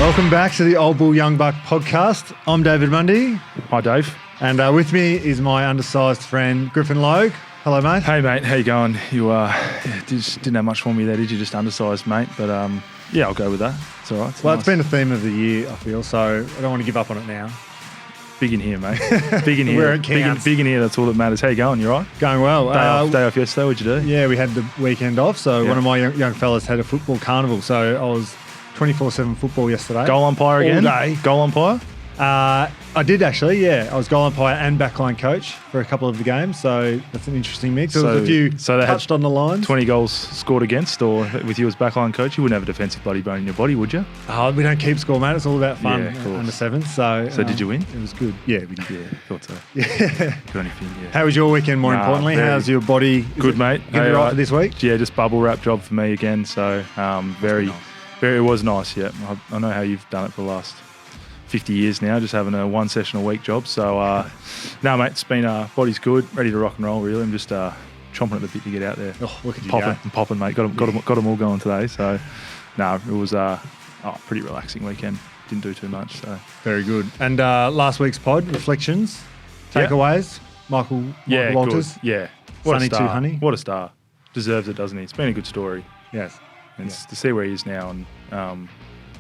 Welcome back to the Old Bull Young Buck podcast. I'm David Mundy. Hi, Dave. And with me is my undersized friend, Griffin Logue. Hello, mate. Hey, mate. How you going? You just didn't have much for me there, did you? Just undersized, mate. But yeah, I'll go with that. It's all right. It's been the theme of the year, I feel, so I don't want to give up on it now. Big in here, mate. Big in here. Where it counts. Big in here, that's all that matters. How you going? You all right? Going well. Day off yesterday, what'd you do? Yeah, we had the weekend off, so one of my young fellas had a football carnival, so I was 24/7 football yesterday. Goal umpire again? All day. Goal umpire? I did actually, yeah. I was goal umpire and backline coach for a couple of the games, so that's an interesting mix. There was a few touched on the lines. 20 goals scored against, or with you as backline coach, you wouldn't have a defensive bloody bone in your body, would you? We don't keep score, mate. It's all about fun under sevens. So did you win? It was good. Yeah, we did. Yeah, thought so. Yeah. Good on you, Finn. Yeah. How was your weekend, more importantly? How's your body? Good, mate. Getting right for this week? Yeah, just bubble wrap job for me again. So very, it was nice, yeah. I know how you've done it for the last 50 years now, just having a one session a week job. So, no, mate, it's been, body's good, ready to rock and roll, really. I'm just chomping at the bit to get out there. Oh, look at you popping, mate. Got them all going today. So, no, it was pretty relaxing weekend. Didn't do too much. So very good. And last week's pod, reflections, takeaways, Michael Walters. Good. Yeah. What Sunny a star. Too Honey. What a star. Deserves it, doesn't he? It's been a good story. Yes. And to see where he is now, and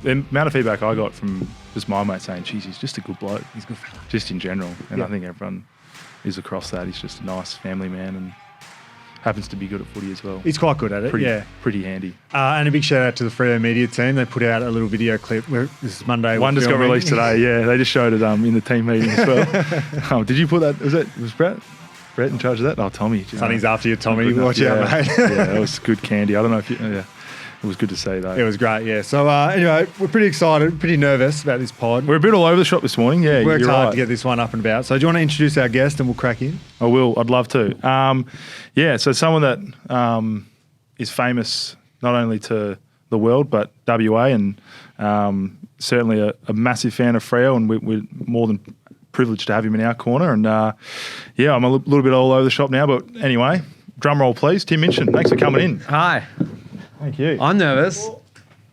the amount of feedback I got from just my mate saying, geez, he's just a good bloke. He's a good fella. Just in general. And I think everyone is across that. He's just a nice family man and happens to be good at footy as well. He's quite good at it, Pretty handy. And a big shout out to the Freo media team. They put out a little video clip. This is Monday. One just got released today, yeah. They just showed it in the team meeting as well. Did you put that? Was Brett in charge of that? Oh, Tommy. Sonny's after you, Tommy. Watch out, mate. Yeah, that was good candy. I don't know if you... It was good to see, though. It was great, yeah. So, anyway, we're pretty excited, pretty nervous about this pod. We're a bit all over the shop this morning, yeah. We worked hard to get this one up and about. So, do you want to introduce our guest and we'll crack in? I will. I'd love to. So someone that is famous not only to the world, but WA, and certainly a massive fan of Freo, and we're more than privileged to have him in our corner. And, I'm a little bit all over the shop now. But anyway, drum roll, please. Tim Minchin, thanks for coming in. Hi. Thank you. I'm nervous.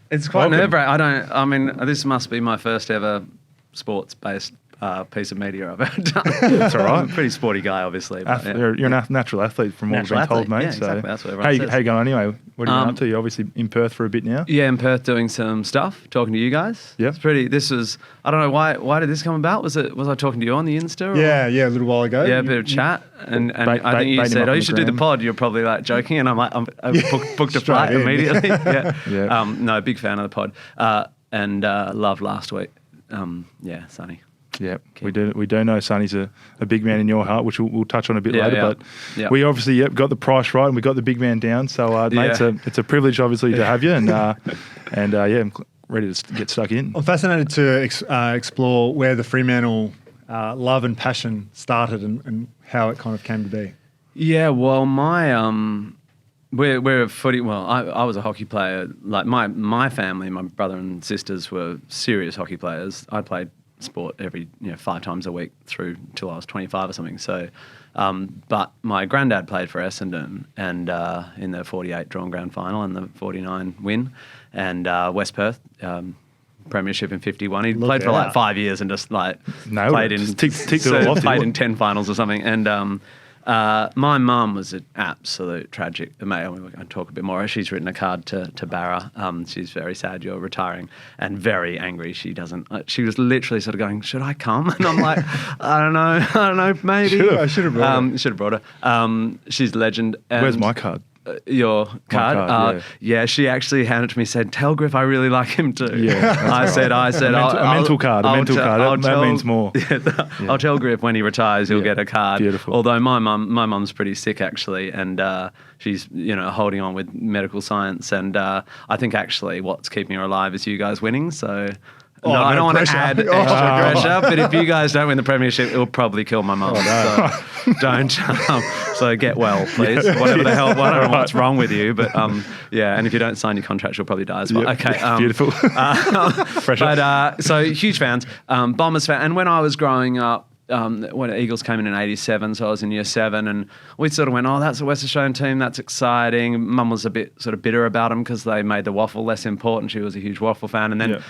It's quite nerve-wracking. This must be my first ever sports-based piece of media I've ever done. That's all right. Pretty sporty guy, obviously. But, You're a natural athlete from what we've been told, mate. Yeah, exactly. That's what everyone says. How you going anyway? What are you up to? You're obviously in Perth for a bit now. Yeah, in Perth doing some stuff, talking to you guys. Yeah. I don't know, why did this come about? Was I talking to you on the Insta? Yeah, a little while ago. Yeah, a bit of chat. And I think you said, you should do the pod. You're probably like joking. And I'm like, I booked a flight immediately. Yeah. No, big fan of the pod. And loved last week. Sonny. Yeah, we do know Sonny's a big man in your heart, which we'll touch on a bit later. But we obviously got the price right and we got the big man down. So, mate, it's a privilege, obviously, to have you. And I'm ready to get stuck in. I'm fascinated to explore where the Fremantle love and passion started and how it kind of came to be. Yeah, well, we're a footy. Well, I was a hockey player. Like my family, my brother and sisters were serious hockey players. I played sport every 5 times a week through till I was 25 or something. So, but my granddad played for Essendon and in the 48 drawn grand final and the 49 win, and West Perth premiership in 51. He played for like 5 years and just like played in ticked it all off. Played in 10 finals or something. And my mum was an absolute tragic. I talk a bit more. She's written a card to Barra. She's very sad you're retiring and very angry. She doesn't. She was literally sort of going, "Should I come?" And I'm like, I don't know, maybe. I should have brought her. Should have brought her. She's a legend. And where's my card? Your card? Card, yeah, she actually handed it to me, said, "Tell Griff I really like him too." Yeah, I said, a mental card. That means more. I'll tell Griff when he retires, he'll get a card. Beautiful. Although my mum's pretty sick actually, and she's holding on with medical science, and I think actually what's keeping her alive is you guys winning. So. No, I don't want to add extra pressure, but if you guys don't win the premiership, it will probably kill my mum. So don't. So get well, please. Whatever the hell, I don't know what's wrong with you, but and if you don't sign your contract, you'll probably die as well. Yep. Okay, beautiful. But so huge fans, Bombers fan, and when I was growing up. When Eagles came in '87, so I was in year 7, and we sort of went, "Oh, that's a West Australian team. That's exciting." Mum was a bit sort of bitter about them because they made the waffle less important. She was a huge waffle fan, and then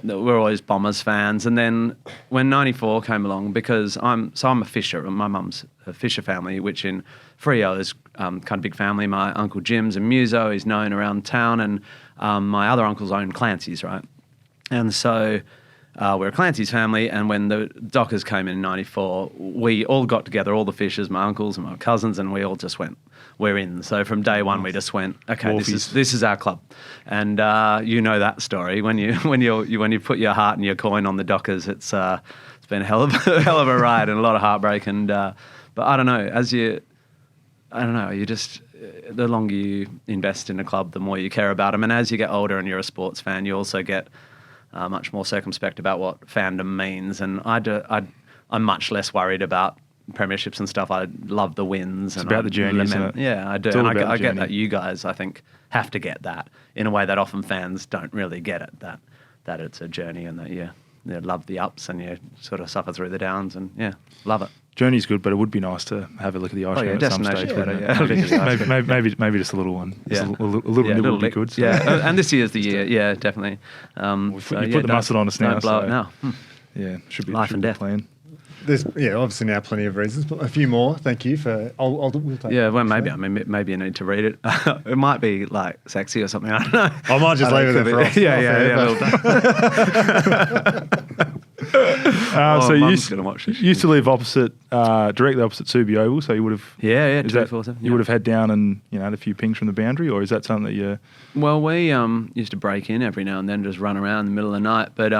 we're always Bombers fans. And then when 94 came along, because I'm a fisher, and my mum's a fisher family, which in Freo is kind of big family. My uncle Jim's a muso, he's known around town, and my other uncles own Clancy's, right? And so we're a Clancy's family, and when the Dockers came in 94, we all got together, all the fishers, my uncles and my cousins, and we all just went, we're in. So from day one, we just went, okay, this is our club. And you know that story. When you put your heart and your coin on the Dockers, it's been a hell of a ride and a lot of heartbreak. And but I don't know, you just, the longer you invest in a club, the more you care about them. And as you get older and you're a sports fan, you also get much more circumspect about what fandom means. And I'm much less worried about premierships and stuff. I love the wins. It's about the journey, isn't it? Yeah, I do. And I get that you guys, I think, have to get that in a way that often fans don't really get it, that it's a journey and that you love the ups and you sort of suffer through the downs and, love it. Journey's good, but it would be nice to have a look at the ice cream at some stage. Maybe just a little one. Yeah. A little nibble would be good. So. Yeah, and this year's the year. Yeah, definitely. You put the mustard on us now. Don't blow it now. Yeah, should be life and death. Plan. There's obviously now plenty of reasons, but a few more. Thank you for. We'll take. Yeah, well, maybe. I mean, maybe you need to read it. It might be like sexy or something. I don't know. I might just leave it there for off. Yeah. So you used to live opposite, directly opposite Subi Oval, so you would have. Yeah, 247. You would have had down and had a few pings from the boundary, or is that something that you? Well, we used to break in every now and then, just run around in the middle of the night. But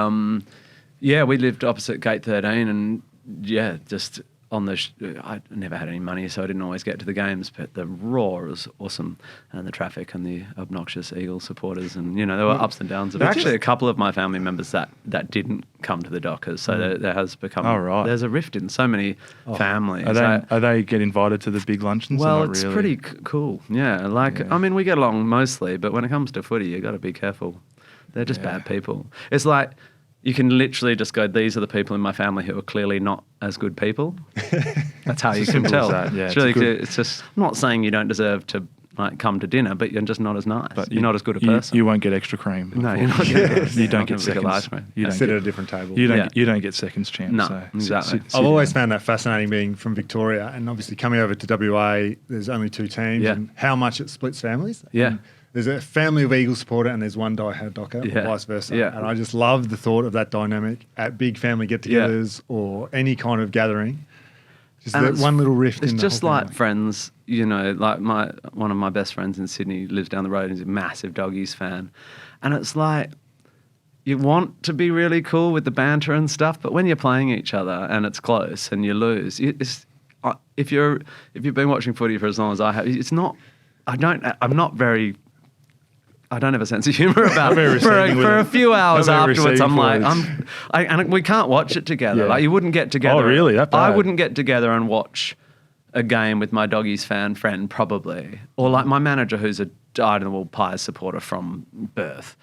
we lived opposite Gate 13, and just on the. I never had any money, so I didn't always get to the games. But the roar was awesome, and the traffic and the obnoxious Eagle supporters, and there were ups and downs. Of actually, a couple of my family members that didn't come to the Dockers, so there has become. Oh, right. There's a rift in so many families. Are they get invited to the big luncheons? Well, it's really? Pretty cool. Yeah, I mean, we get along mostly, but when it comes to footy, you got to be careful. They're just bad people. It's like. You can literally just go, these are the people in my family who are clearly not as good people. That's how you can tell. Yeah, it's really clear. It's just, I'm not saying you don't deserve to come to dinner, but you're just not as nice. But you're not as good a person. You won't get extra cream. No, you're not. You don't get seconds. You sit at a different table. You don't get seconds chance. No, so exactly. I've always found that fascinating being from Victoria, and obviously coming over to WA, there's only 2 teams, and how much it splits families. Yeah. And there's a family of Eagle supporter and there's one diehard Docker, or vice versa. Yeah. And I just love the thought of that dynamic at big family get-togethers or any kind of gathering. Just that one little rift in the whole It's just like family. friends, like one of my best friends in Sydney lives down the road and he's a massive Doggies fan. And it's like, you want to be really cool with the banter and stuff, but when you're playing each other and it's close and you lose, if you've been watching footy for as long as I have, I don't have a sense of humour about it. For a few hours afterwards, I'm like, and we can't watch it together. Yeah. Like, you wouldn't get together. Oh, really? That bad? I wouldn't get together and watch a game with my Doggies fan friend, probably. Or like my manager, who's a dyed-in-the-wool Pies supporter from birth.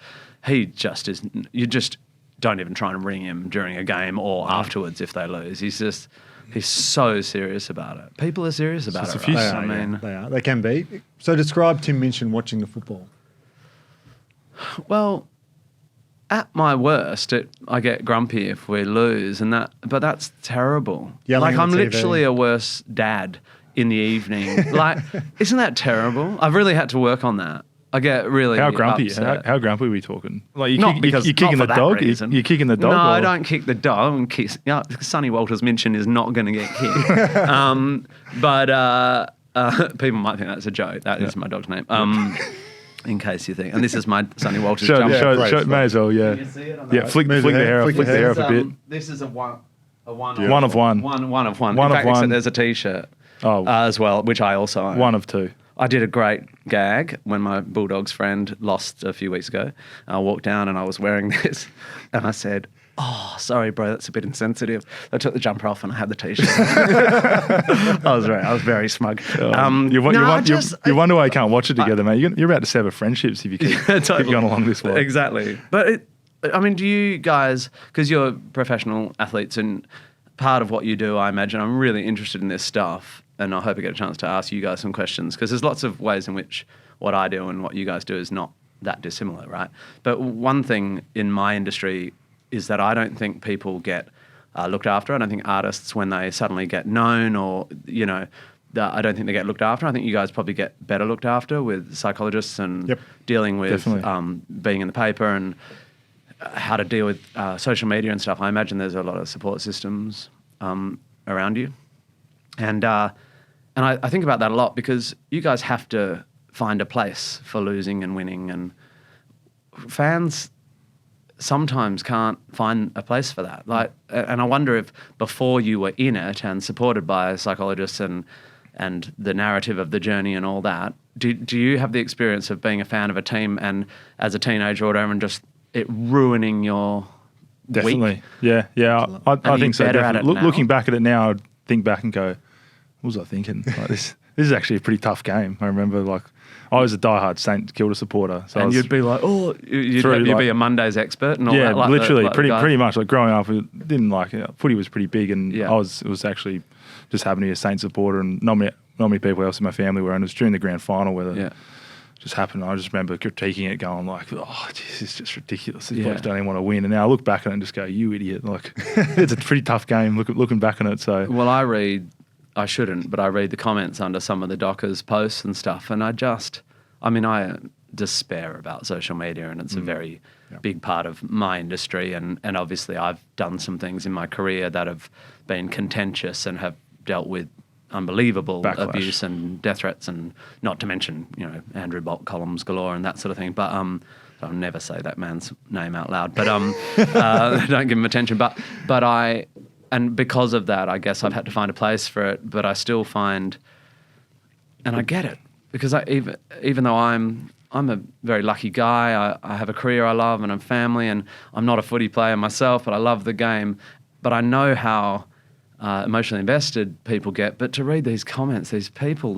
He just is. You just don't even try and ring him during a game or afterwards if they lose. He's so serious about it. People are serious about it. Right? They are. They can be. So describe Tim Minchin watching the football. Well, at my worst, I get grumpy if we lose, but that's terrible. Yelling I'm on TV. literally a worse dad in the evening. Like, isn't that terrible? I've really had to work on that. I get really grumpy. upset. How grumpy are we talking? Like you're kicking the dog. You're kicking the dog. No, I don't kick the dog. Sonny Walters Minchin is not going to get kicked. But people might think that's a joke. That is my dog's name. In case you think, and this is my Sonny Walters jump. Show, may as well. Yeah. Can you see it? Yeah. Flick the hair up a bit. This is a one of one. One of one. One of one. One In of fact, one. there's a T-shirt as well, which I also own. One of two. I did a great gag when my Bulldogs friend lost a few weeks ago. I walked down and I was wearing this, and I said, "Oh, sorry, bro, that's a bit insensitive." I took the jumper off and I had the T-shirt. I was very smug. You wonder why you can't watch it together, mate. You're about to sever friendships if you keep going along this way. Exactly. But do you guys, because you're professional athletes and part of what you do, I imagine, I'm really interested in this stuff, and I hope I get a chance to ask you guys some questions, because there's lots of ways in which what I do and what you guys do is not that dissimilar, right? But one thing in my industry is that I don't think people get looked after. I don't think artists, when they suddenly get known or, I don't think they get looked after. I think you guys probably get better looked after with psychologists and dealing with being in the paper and how to deal with social media and stuff. I imagine there's a lot of support systems around you. And I think about that a lot because you guys have to find a place for losing and winning, and fans sometimes can't find a place for that. And I wonder if before you were in it and supported by psychologists and the narrative of the journey and all that, do you have the experience of being a fan of a team and as a teenager or whatever and just it ruining your Definitely. week? Yeah. I think so. Looking back at it now, I'd think back and go, what was I thinking? This is actually a pretty tough game. I remember I was a diehard St Kilda supporter. So and you'd be like, you'd be a Mondays expert and all that. Yeah, literally, pretty much. Growing up, didn't like it. Footy was pretty big, and it was actually just happened to be a Saints supporter, and not many people else in my family were. And it was during the grand final where it just happened. I just remember critiquing it, going this is just ridiculous. These blokes don't even want to win. And now I look back at it and just go, you idiot! It's a pretty tough game. Looking back on it. So I shouldn't, but I read the comments under some of the Dockers posts and stuff, and I despair about social media, and it's a very big part of my industry, and obviously I've done some things in my career that have been contentious and have dealt with unbelievable backlash, abuse and death threats, and not to mention, Andrew Bolt columns galore and that sort of thing, but I'll never say that man's name out loud, but don't give him attention, and because of that, I guess I've had to find a place for it, but I still find, and I get it, because even though I'm a very lucky guy, I have a career I love and a family, and I'm not a footy player myself, but I love the game. But I know how emotionally invested people get. But to read these comments, these people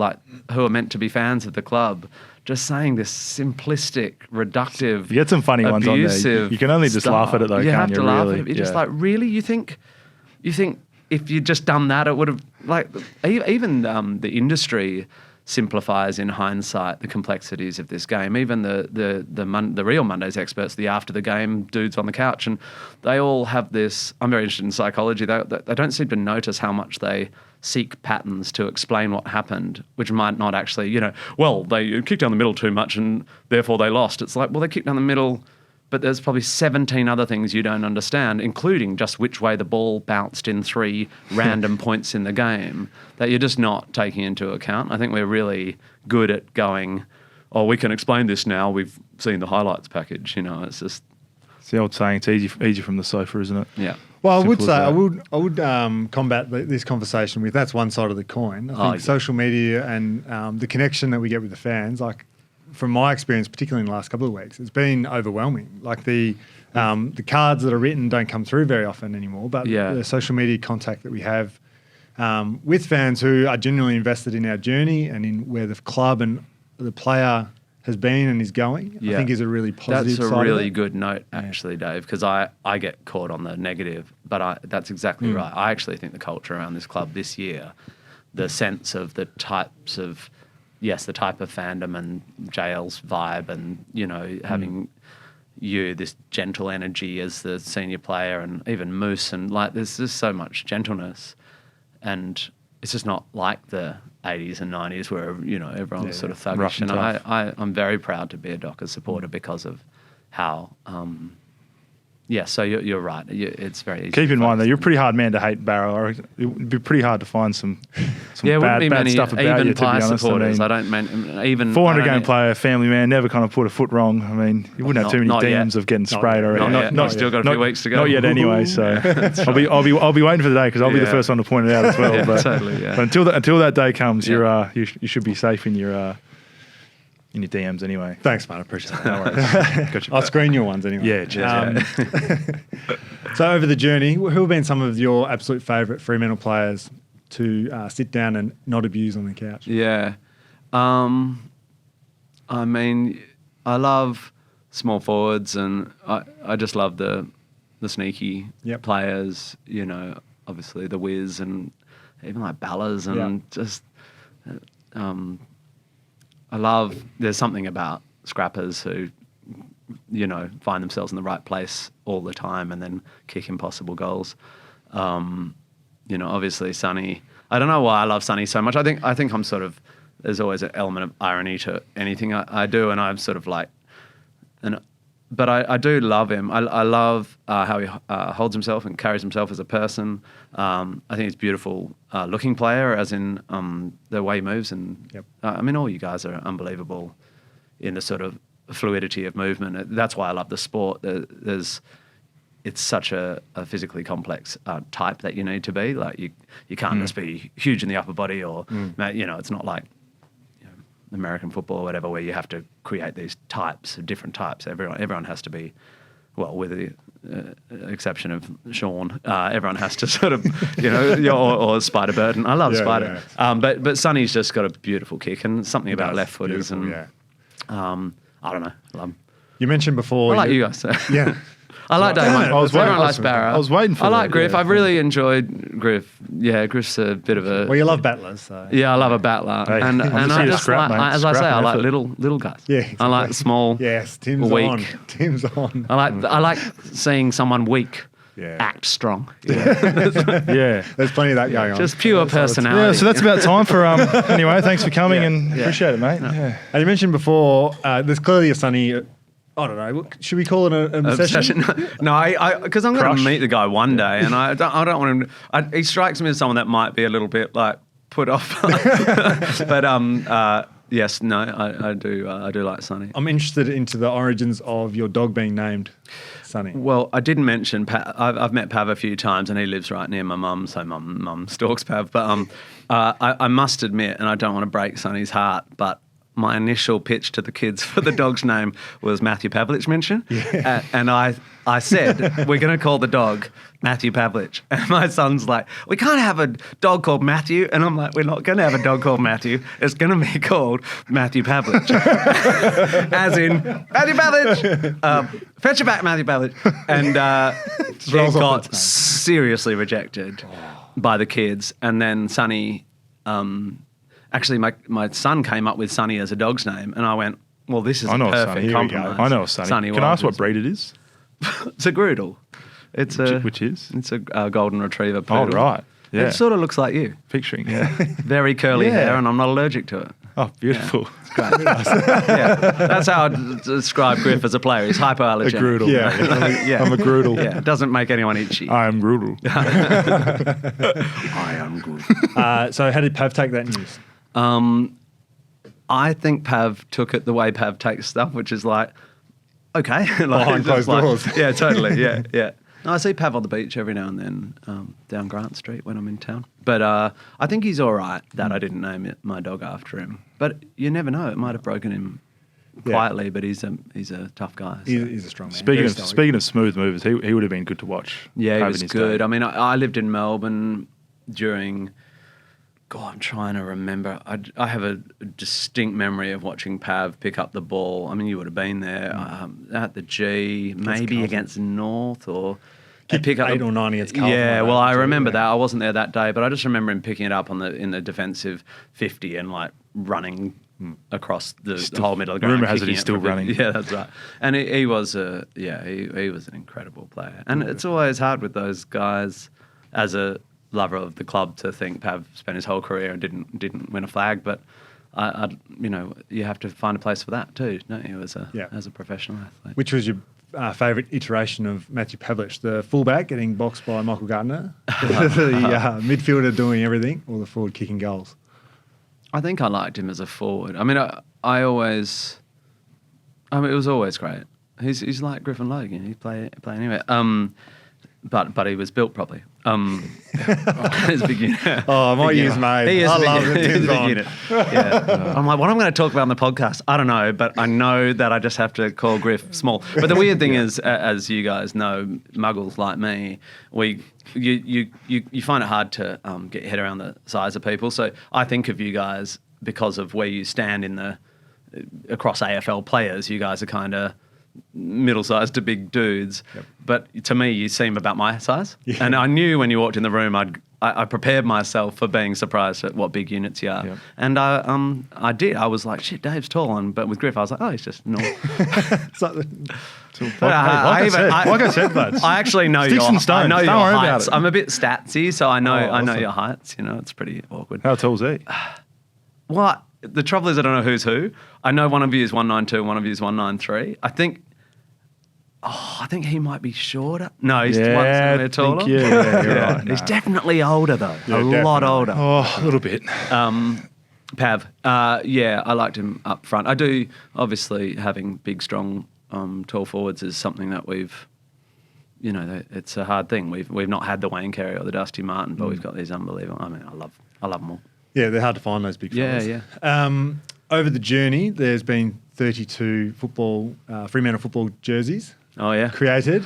who are meant to be fans of the club, just saying this simplistic, reductive, you get some funny ones on there. You can only just laugh at it though. You have to laugh really? at it. You're just really? You think if you'd just done that, it would have even the industry simplifies in hindsight the complexities of this game. Even the real Mondays experts, the after the game dudes on the couch, and they all have this. I'm very interested in psychology. They don't seem to notice how much they seek patterns to explain what happened, which might not actually, they kicked down the middle too much and therefore they lost. It's like, well, they kicked down the middle, but there's probably 17 other things you don't understand, including just which way the ball bounced in 3 random points in the game that you're just not taking into account. I think we're really good at going, we can explain this now. We've seen the highlights package. It's just... It's the old saying, it's easy from the sofa, isn't it? Yeah. Well, I would say I would combat this conversation with that's one side of the coin. I think social media and the connection that we get with the fans, from my experience, particularly in the last couple of weeks, it's been overwhelming. The cards that are written don't come through very often anymore, but the social media contact that we have with fans who are genuinely invested in our journey and in where the club and the player has been and is going, I think is a really positive side. That's a really good note, actually, Dave, because I get caught on the negative, but that's exactly right. I actually think the culture around this club this year, the sense of the types of, the type of fandom and JL's vibe and, having this gentle energy as the senior player and even Moose and there's just so much gentleness, and it's just not like the 80s and 90s where, everyone was sort of thuggish. And I'm very proud to be a Dockers supporter because of how... so you're right. It's very easy. Keep in mind that you're a pretty hard man to hate, Barrow. It would be pretty hard to find some bad stuff about you, to be honest. Supporters. I mean, even 400-game player, family man, never kind of put a foot wrong. I mean, you wouldn't have too many DMs of getting sprayed already. Still got a few weeks to go. Not yet, anyway. So I'll be waiting for the day because I'll be the first one to point it out as well. But until that day comes, you should be safe in your DMs anyway. Thanks, man. I appreciate it. No worries. I'll screen your ones anyway. Yeah, cheers. So over the journey, who have been some of your absolute favourite Fremantle players to sit down and not abuse on the couch? Yeah. I mean, I love small forwards, and I just love the sneaky players, obviously the Wiz and even Ballas and just... I love, there's something about scrappers who find themselves in the right place all the time and then kick impossible goals. Obviously Sonny, I don't know why I love Sonny so much. I think I'm sort of, there's always an element of irony to anything I do, and I'm sort of like, but I do love him. I love how he holds himself and carries himself as a person. I think he's a beautiful looking player, as in the way he moves. And all you guys are unbelievable in the sort of fluidity of movement. That's why I love the sport. It's such a physically complex type that you need to be. Like you can't just be huge in the upper body, or it's not like American football or whatever, where you have to create these different types. Everyone has to be, well, with the exception of Sean, everyone has to sort of, or Spider Burton. I love Spider. Yeah. But Sonny's just got a beautiful kick and something about left footers. And I don't know. I love him. You mentioned before. I like you guys. Yeah. I like Dave. Everyone likes Barra. I was waiting for I like that, Griff. yeah. I've really enjoyed Griff. Yeah, Griff's a bit of a... Well, you love battlers, so... Yeah, I love a battler. Hey, and I just scrap, like, mate. as I say, I like Scrap little guys. Yeah, exactly. I like small, Yes, Tim's weak. on. Tim's on. I like seeing someone weak act strong. Yeah. There's plenty of that going on. Just pure personality. Yeah, so that's about time for anyway, thanks for coming and appreciate it, mate. Yeah. And you mentioned before, there's clearly a Sonny... I don't know. Should we call it an obsession? No, because I'm going Crush. to meet the guy one day, and I don't want him. He strikes me as someone that might be a little bit like put off. But yes, no, I do like Sonny. I'm interested into the origins of your dog being named Sonny. Well, I didn't mention I've met Pav a few times, and he lives right near my mum, so mum stalks Pav. But I must admit, and I don't want to break Sonny's heart, but my initial pitch to the kids for the dog's name was Matthew Pavlich Minchin. Yeah. And I said, we're going to call the dog Matthew Pavlich. And my son's like, we can't have a dog called Matthew. And I'm like, we're not going to have a dog called Matthew. It's going to be called Matthew Pavlich. As in, Matthew Pavlich! Fetch it back, Matthew Pavlich. And it got seriously rejected by the kids. And then Sonny... Actually, my son came up with Sonny as a dog's name, and I went, well, this is a perfect compromise. I know Sonny. Can I ask what breed it is? It's a Groodle. Which is? It's a golden retriever poodle. Oh, right. Yeah. It sort of looks like you. Picturing, yeah. Very curly hair, and I'm not allergic to it. Oh, beautiful. Yeah, it's great. That's how I describe Griff as a player. He's hypoallergenic. A Groodle. Yeah. I'm a Groodle. Yeah, it doesn't make anyone itchy. I am Groodle. I am good. So how did Pav take that news? I think Pav took it the way Pav takes stuff, which is like, okay. Behind closed doors. Yeah, totally, yeah. No, I see Pav on the beach every now and then down Grant Street when I'm in town. But I think he's all right that I didn't name my dog after him. But you never know. It might have broken him quietly, but he's a tough guy. So. He's a strong man. Speaking of smooth movers, he would have been good to watch. Yeah, he Pav was in his good. day. I mean, I lived in Melbourne during... God, I'm trying to remember. I have a distinct memory of watching Pav pick up the ball. I mean, you would have been there at the G, maybe against North, or pick up 8 or 9 against Carlton. Yeah, well, I remember that. I wasn't there that day, but I just remember him picking it up in the defensive 50 and like running across the whole middle of the ground. Rumour has it he's still running. Yeah, that's right. And he was an incredible player. And it's always hard with those guys as a lover of the club to think Pav spent his whole career and didn't win a flag, but you have to find a place for that too, don't you? As a professional athlete. Which was your favourite iteration of Matthew Pavlich, the fullback getting boxed by Michael Gardner, the midfielder doing everything, or the forward kicking goals? I think I liked him as a forward. I mean, it was always great. He's like Griffin Logan. He'd play anyway. But he was built properly. He's a big unit. Oh, I might use mate. He is I a big love unit. it. He's Tim's a big on. unit. Yeah. I'm like, what am I going to talk about on the podcast? I don't know, but I know that I just have to call Griff small. But the weird thing is, as you guys know, muggles like me, you find it hard to get your head around the size of people. So I think of you guys because of where you stand in across AFL players. You guys are kind of middle-sized to big dudes, but to me you seem about my size. And I knew when you walked in the room I prepared myself for being surprised at what big units you are. Yep. And I did. I was like, shit, Dave's tall. But with Griff, I was like, oh, he's just normal. It's like Like I said, lads. I actually know Sticks and stones. I know Don't your worry about heights. it. I'm a bit statsy, so I know awesome. your heights. You know, it's pretty awkward. How tall's he? Well, the trouble is I don't know who's who. I know one of you is 192, one of you is 193. I think he might be shorter. No, he's 1 centimetre taller. You're right. He's definitely older though. Yeah, a lot definitely. older. Oh, a little bit. Pav. Yeah, I liked him up front. I do. Obviously, having big, strong, tall forwards is something that we've. It's a hard thing. We've not had the Wayne Carey or the Dusty Martin, but we've got these unbelievable. I mean, I love them all. Yeah, they're hard to find, those big fellas. Yeah. Over the journey, there's been 32 Fremantle football jerseys Oh yeah. created.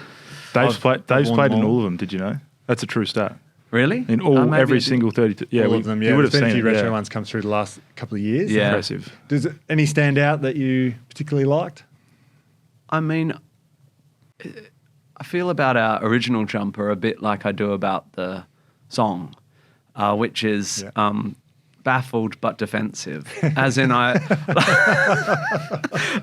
Dave's I've played worn in them all of them. Did you know? That's a true stat. Really? In Maybe every it did. single 32. Yeah, All of them, yeah. You would have There's been seen a few it. retro Yeah. ones come through the last couple of years. Yeah. Impressive. Does any stand out that you particularly liked? I mean, I feel about our original jumper a bit like I do about the song, which is baffled but defensive. As in, I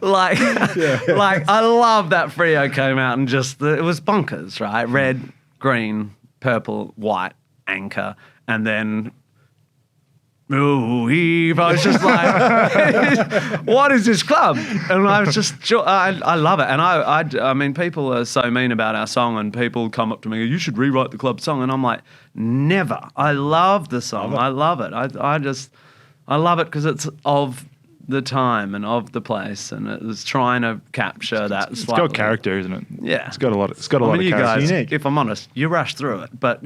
like I love that Freo came out and it was bonkers, right? Red, green, purple, white, anchor, and then. Oh, Eve. I was just like, what is this club? And I was just, I love it. And I mean, people are so mean about our song and people come up to me, you should rewrite the club song. And I'm like, never. I love the song. I love it. I love it because it's of the time and of the place, and it's trying to capture that. It's got character, isn't it? Yeah, It's got a lot of you character. guys, Unique. if I'm honest, you rush through it, but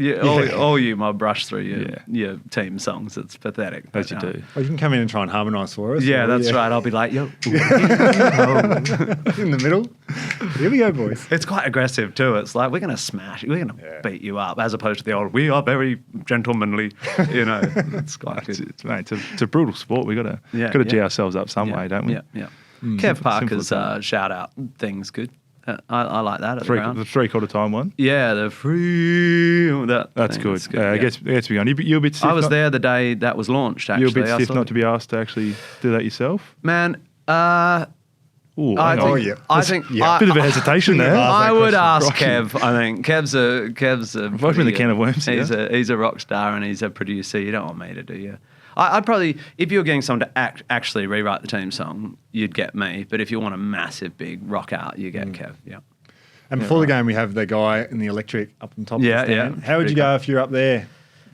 all you mob rush through your team songs. It's pathetic. As but, you do. Well, you can come in and try and harmonise for us. Yeah, or- that's right. I'll be like, yo. In the middle. Here we go, boys. It's quite aggressive too. It's like we're going to smash you. We're going to beat you up, as opposed to the old. We are very gentlemanly. It's quite good. It's a brutal sport. We got to G ourselves up some way, don't we? Yeah. Kev Parker's shout out thing's good. I like that at the ground. The 3/4 time one. Yeah, the free. That's thing, good. it's I guess we on. You're a bit stiff. I was there the day that was launched. Actually, You're a bit I stiff saw not it. to be asked to actually do that yourself. Man, Ooh, I hang on. think. I think. yeah. Bit of a hesitation there. I would ask question. Kev. I think Kev's a. I've opened the can of worms here. He's a rock star and he's a producer. You don't want me to do you. I'd probably, if you were getting someone to actually rewrite the team song, you'd get me. But if you want a massive big rock out, you get Kev. Yeah. And before the game, we have the guy in the electric up on top of the stand. Yeah. How would you go if you're up there?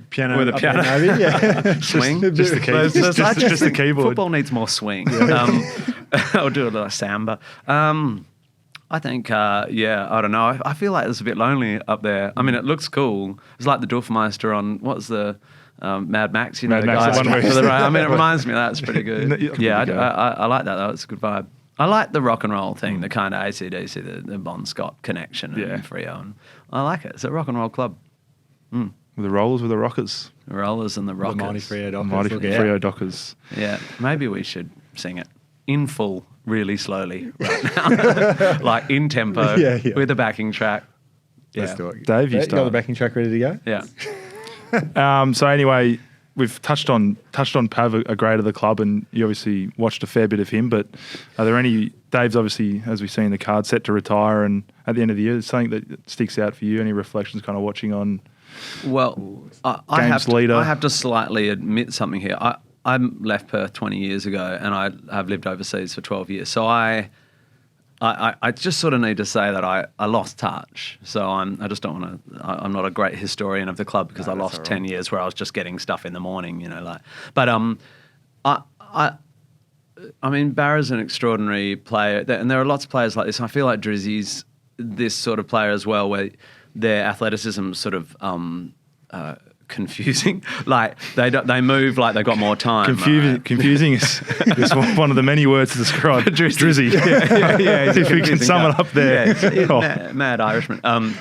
Piano With a up there, piano. maybe? Yeah. Swing. Just the keys. Just the keyboard. Football needs more swing. I'll do a little samba. I think, I don't know. I feel like it's a bit lonely up there. I mean, it looks cool. It's like the Dorfmeister on, what's the Mad Max? You know, Mad the Max, guy the one to the right. I mean, it reminds me of that. It's pretty good. Yeah, I like that, though. It's a good vibe. I like the rock and roll thing, the kind of AC/DC, the Bon Scott connection and Freo. And I like it. It's a rock and roll club. With the Rollers, with the Rockers. The Rollers and the The Rockers. mighty Freo Dockers. Mighty Look out. Freo Dockers. Yeah, maybe we should sing it in full, really slowly right now. Like in tempo, with a backing track. Let's do it. Dave, you got the start. backing track ready to go? Yeah. So anyway, we've touched on Pav, a great of the club, and you obviously watched a fair bit of him. But are there any? Dave's obviously, as we see in the card, set to retire, and at the end of the year, something that sticks out for you. Any reflections, kind of watching on? Well, I have to slightly admit something here. I left Perth 20 years ago, and I have lived overseas for 12 years. So I just sort of need to say that I lost touch. So I just don't want to. I'm not a great historian of the club because I lost 10 years where I was just getting stuff in the morning, you know. Like, but I mean, Barra's an extraordinary player, and there are lots of players like this. I feel like Drizzy's this sort of player as well, where their athleticism is sort of confusing. Like they move like they've got more time. Confusing is one of the many words to describe Drizzy. Yeah. If we can sum it up there. Yeah, mad Irishman. And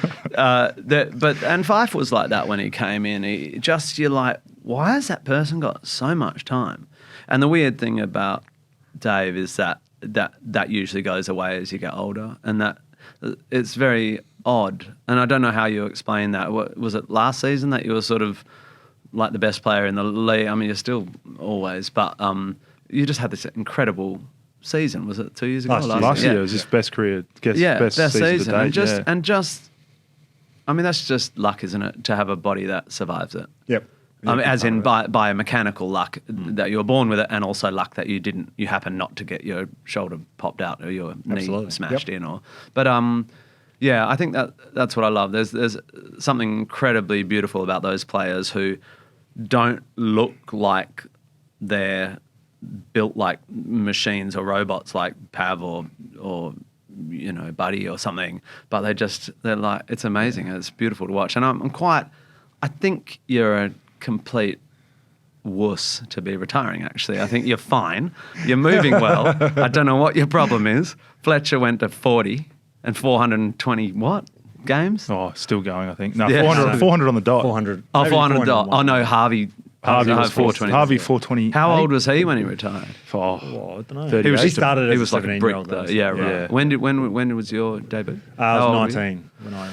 Fife was like that when he came in. You're like, why has that person got so much time? And the weird thing about Dave is that usually goes away as you get older, and that it's very odd. And I don't know how you explain that. Was it last season that you were sort of like the best player in the league. I mean, you're still always, but you just had this incredible season. Was it 2 years ago? Last year was his best career. Best season to date. And just, I mean, that's just luck, isn't it? To have a body that survives it. Yep. I mean, as in biomechanical luck that you were born with it, and also luck that you happen not to get your shoulder popped out or your knee smashed in. Yeah, I think that's what I love. There's something incredibly beautiful about those players who don't look like they're built like machines or robots like Pav or Buddy or something, but they're like, it's amazing. It's beautiful to watch, and I think you're a complete wuss to be retiring, actually. I think you're fine. You're moving well. I don't know what your problem is. Fletcher went to 40 and 420 games? Oh, still going, I think. No, 400 on the dot. 400. Oh, 400 on the dot. Oh, no, Harvey was 420. Harvey 420. How old was he when he retired? I don't know. He started as he was a like a brick, though. Yeah, right. Yeah. When was your debut? I was 19 when I...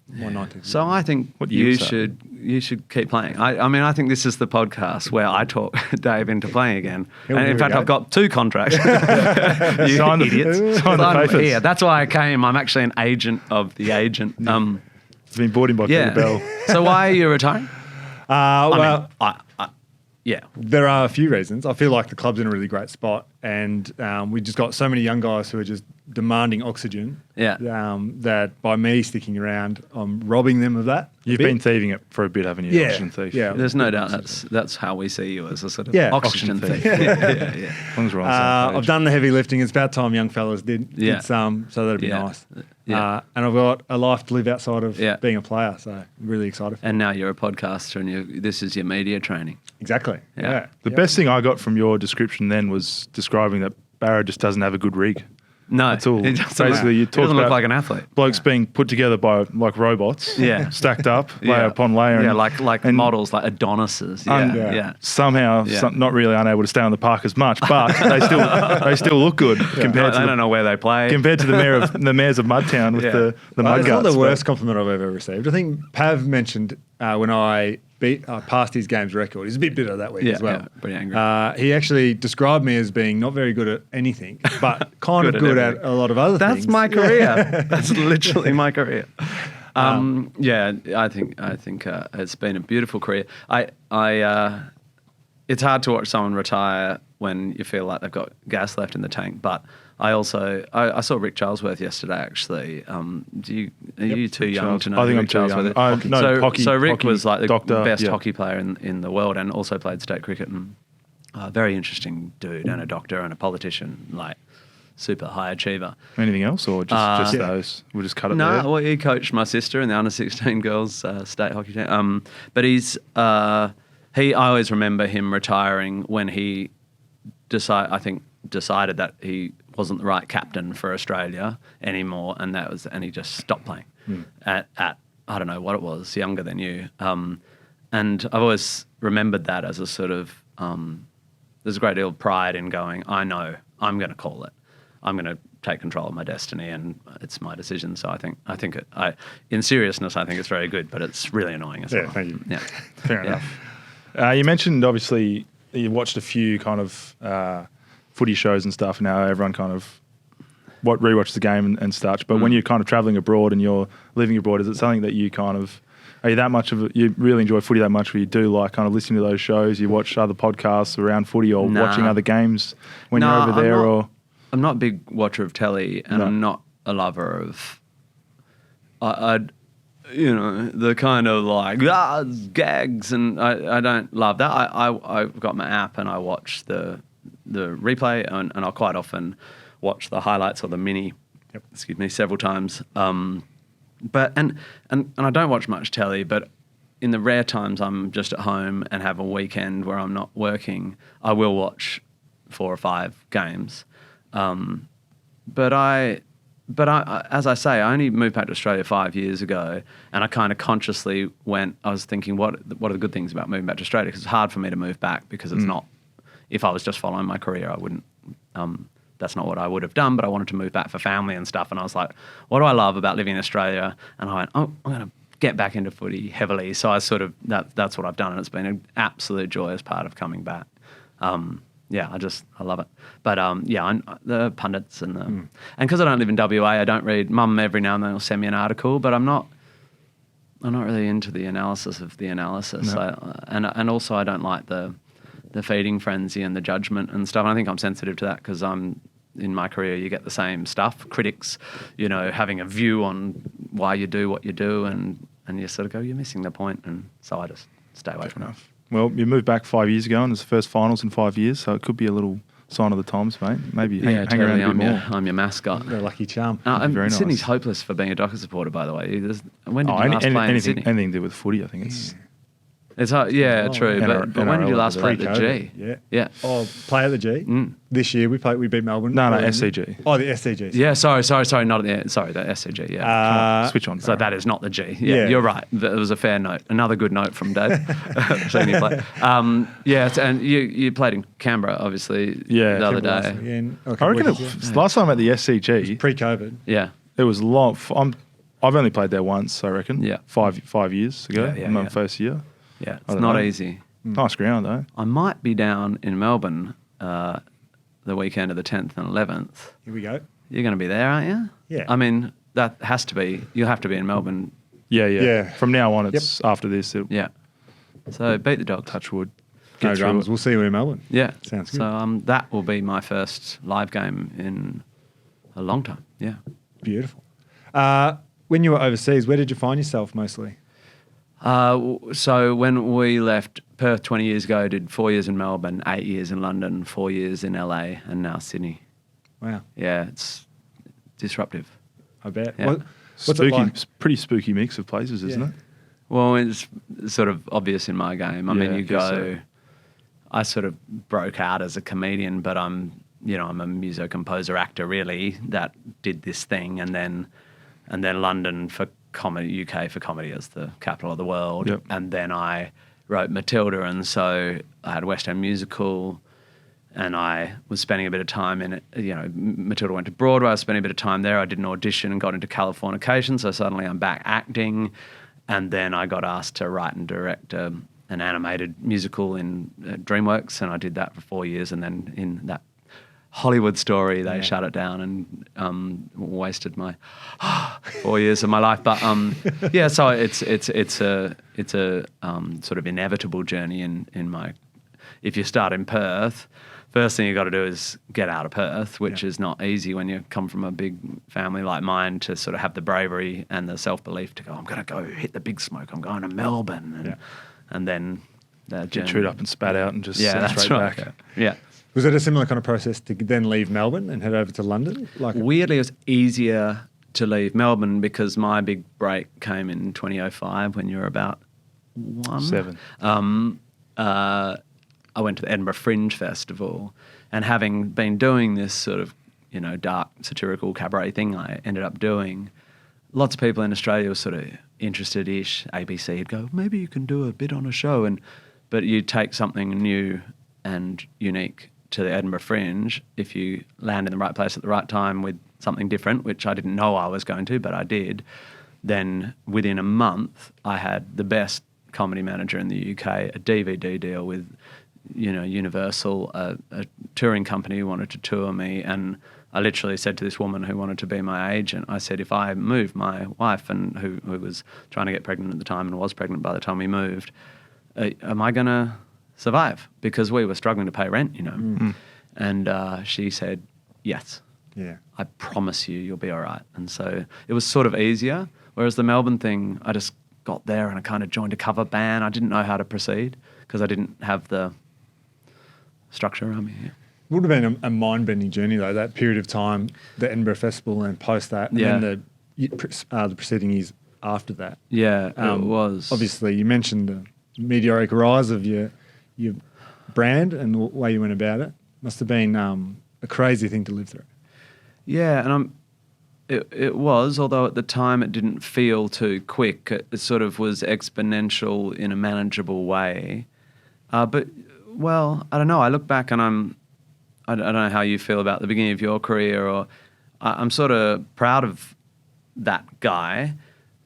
19. So I think you should keep playing. I mean, I think this is the podcast where I talk Dave into playing again. And in fact, I've got 2 contracts. You Sign idiots. Sign the papers. Yeah, that's why I came. I'm actually an agent of the agent. It's been brought in by Peter Bell. So why are you retiring? Yeah. There are a few reasons. I feel like the club's in a really great spot, and we just got so many young guys who are just demanding oxygen. Yeah. That by me sticking around, I'm robbing them of that. You've been thieving it for a bit, haven't you? Yeah. Oxygen thief. Yeah. There's no doubt that's how we see you, as a sort of oxygen thief. thief. Yeah. As long as we're on the same page. I've done the heavy lifting. It's about time young fellas did some, so that'd be Yeah. nice. Yeah. And I've got a life to live outside of Yeah. being a player, so I'm really excited for it. And now you're a podcaster, and this is your media training. Exactly. Yeah. The best thing I got from your description then was describing that Barra just doesn't have a good rig. No, That's all. he doesn't Basically, you he talk doesn't about look like an athlete. blokes being put together by like robots, stacked up, layer upon layer. Yeah, and, like models, like Adonises. Yeah. Somehow, not really unable to stay on the park as much, but they still look good compared to I don't know where they play. compared to the mayors of Mudtown with the mud It's guts. not the worst compliment I've ever received. I think Pav mentioned when I passed his games record. He's a bit bitter that week as well. Yeah, pretty angry. He actually described me as being not very good at anything, but kind of good at a lot of other things. That's my career. That's literally my career. I think it's been a beautiful career. It's hard to watch someone retire when you feel like they've got gas left in the tank, but I saw Rick Charlesworth yesterday, actually. Are you too young to know? I think I'm Rick too young. Charlesworth? So Rick was like the best yeah. hockey player in the world, and also played state cricket, and very interesting dude, and a doctor and a politician, like super high achiever. Anything else, or just those? We'll just cut it there. No, well, he coached my sister in the under-16 girls state hockey team. But I always remember him retiring when he decided that he wasn't the right captain for Australia anymore, and he just stopped playing at I don't know what it was, younger than you. And I've always remembered that as a sort of there's a great deal of pride in going, I know I'm going to call it. I'm going to take control of my destiny, and it's my decision. So in seriousness, I think it's very good, but it's really annoying as well. Yeah, thank you. Yeah. Fair enough. You mentioned, obviously, you watched a few kind of footy shows and stuff. Now everyone kind of rewatches the game and such. But when you're kind of travelling abroad and you're living abroad, is it something that you kind of... Are you that much of you really enjoy footy that much where you do like kind of listening to those shows, you watch other podcasts around footy or watching other games when you're over there? I'm not a big watcher of telly, and I'm not a lover of... the kind of like gags, and I don't love that. I've got my app and I watch the replay, and I'll quite often watch the highlights or the mini, several times. But I don't watch much telly, but in the rare times I'm just at home and have a weekend where I'm not working, I will watch 4 or 5 games. But I, as I say, I only moved back to Australia 5 years ago, and I kind of consciously I was thinking, what are the good things about moving back to Australia? Because it's hard for me to move back because it's not, if I was just following my career, I wouldn't, that's not what I would have done, but I wanted to move back for family and stuff. And I was like, what do I love about living in Australia? And I went, I'm going to get back into footy heavily. So I sort of, that's what I've done, and it's been an absolute joyous part of coming back. Yeah, I love it. But the pundits and because I don't live in WA, I don't read. Mum every now and then will send me an article, but I'm not really into the analysis of the analysis. No. And also I don't like the feeding frenzy and the judgment and stuff. And I think I'm sensitive to that because in my career, you get the same stuff. Critics, having a view on why you do what you do, and you sort of go, you're missing the point. And so I just stay away from it. Well, you moved back 5 years ago, and it's the first finals in 5 years, so it could be a little sign of the times, mate. Maybe hang around a bit more. I'm your mascot. You're a lucky charm. Very Sydney's nice. hopeless for being a Dockers supporter, by the way. When did you last play in Sydney? Anything to do with footy, I think it's... It's true. NRL, But when did you last play at the pre-COVID. G? Yeah. Oh, play at the G. This year we beat Melbourne. No, SCG. Oh, the SCG. Yeah, sorry, not the SCG. Yeah, Switch on. so that is not the G. Yeah, you're right. That was a fair note. Another good note from Dave. Seeing you play. And you played in Canberra, obviously. Yeah, the other day. I reckon last time at the SCG, pre-COVID. Yeah, it was long. I've only played there once, I reckon. Yeah, 5 years ago, my first year. Yeah, it's not easy. Nice ground, though. I might be down in Melbourne the weekend of the 10th and 11th. Here we go. You're going to be there, aren't you? Yeah. I mean, that has to be. You'll have to be in Melbourne. Yeah. From now on, it's after this. Yeah. So beat the Dogs. Touch wood. No dramas. We'll see you in Melbourne. Yeah. Sounds good. So that will be my first live game in a long time. Yeah. Beautiful. When you were overseas, where did you find yourself mostly? So when we left Perth 20 years ago, did 4 years in Melbourne, 8 years in London, 4 years in LA, and now Sydney. Wow. Yeah, it's disruptive. I bet. Yeah. What's Spooky, it like? pretty spooky mix of places, isn't it? Well, it's sort of obvious in my game. I mean, you guess go. so. I sort of broke out as a comedian, but I'm a muso composer actor really that did this thing, and then London for comedy, UK for comedy as the capital of the world, and then I wrote Matilda, and so I had West End musical, and I was spending a bit of time in it. Matilda went to Broadway. I was spending a bit of time there. I did an audition and got into Californication, so suddenly I'm back acting, and then I got asked to write and direct an animated musical in DreamWorks, and I did that for 4 years, and then in that Hollywood story, they shut it down and wasted my 4 years of my life. But so it's a sort of inevitable journey in my. If you start in Perth, first thing you got to do is get out of Perth, which is not easy when you come from a big family like mine, to sort of have the bravery and the self-belief to go, I'm going to go hit the big smoke. I'm going to Melbourne, and then Get chewed up and spat out and just straight right. back. Yeah. Was it a similar kind of process to then leave Melbourne and head over to London? Weirdly, it was easier to leave Melbourne because my big break came in 2005 when you were about 7. I went to the Edinburgh Fringe Festival, and having been doing this sort of, dark satirical cabaret thing I ended up doing, lots of people in Australia were sort of interested-ish. ABC would go, maybe you can do a bit on a show, but you take something new and unique to the Edinburgh Fringe, if you land in the right place at the right time with something different, which I didn't know I was going to, but I did, then within a month I had the best comedy manager in the UK, a DVD deal with Universal, a touring company who wanted to tour me, and I literally said to this woman who wanted to be my agent, I said, if I move my wife, and who was trying to get pregnant at the time and was pregnant by the time we moved, am I going to survive? Because we were struggling to pay rent, And she said, yes. Yeah. I promise you'll be all right. And so it was sort of easier, whereas the Melbourne thing, I just got there and I kind of joined a cover band. I didn't know how to proceed because I didn't have the structure around me. Yeah. Would have been a mind-bending journey, though, that period of time, the Edinburgh Festival and post that, and then the preceding years after that. Yeah, it was. Obviously, you mentioned the meteoric rise of your brand and the way you went about it. Must have been a crazy thing to live through. Yeah, and it was, although at the time it didn't feel too quick. It sort of was exponential in a manageable way. But, well, I don't know. I look back and I don't know how you feel about the beginning of your career, or I'm sort of proud of that guy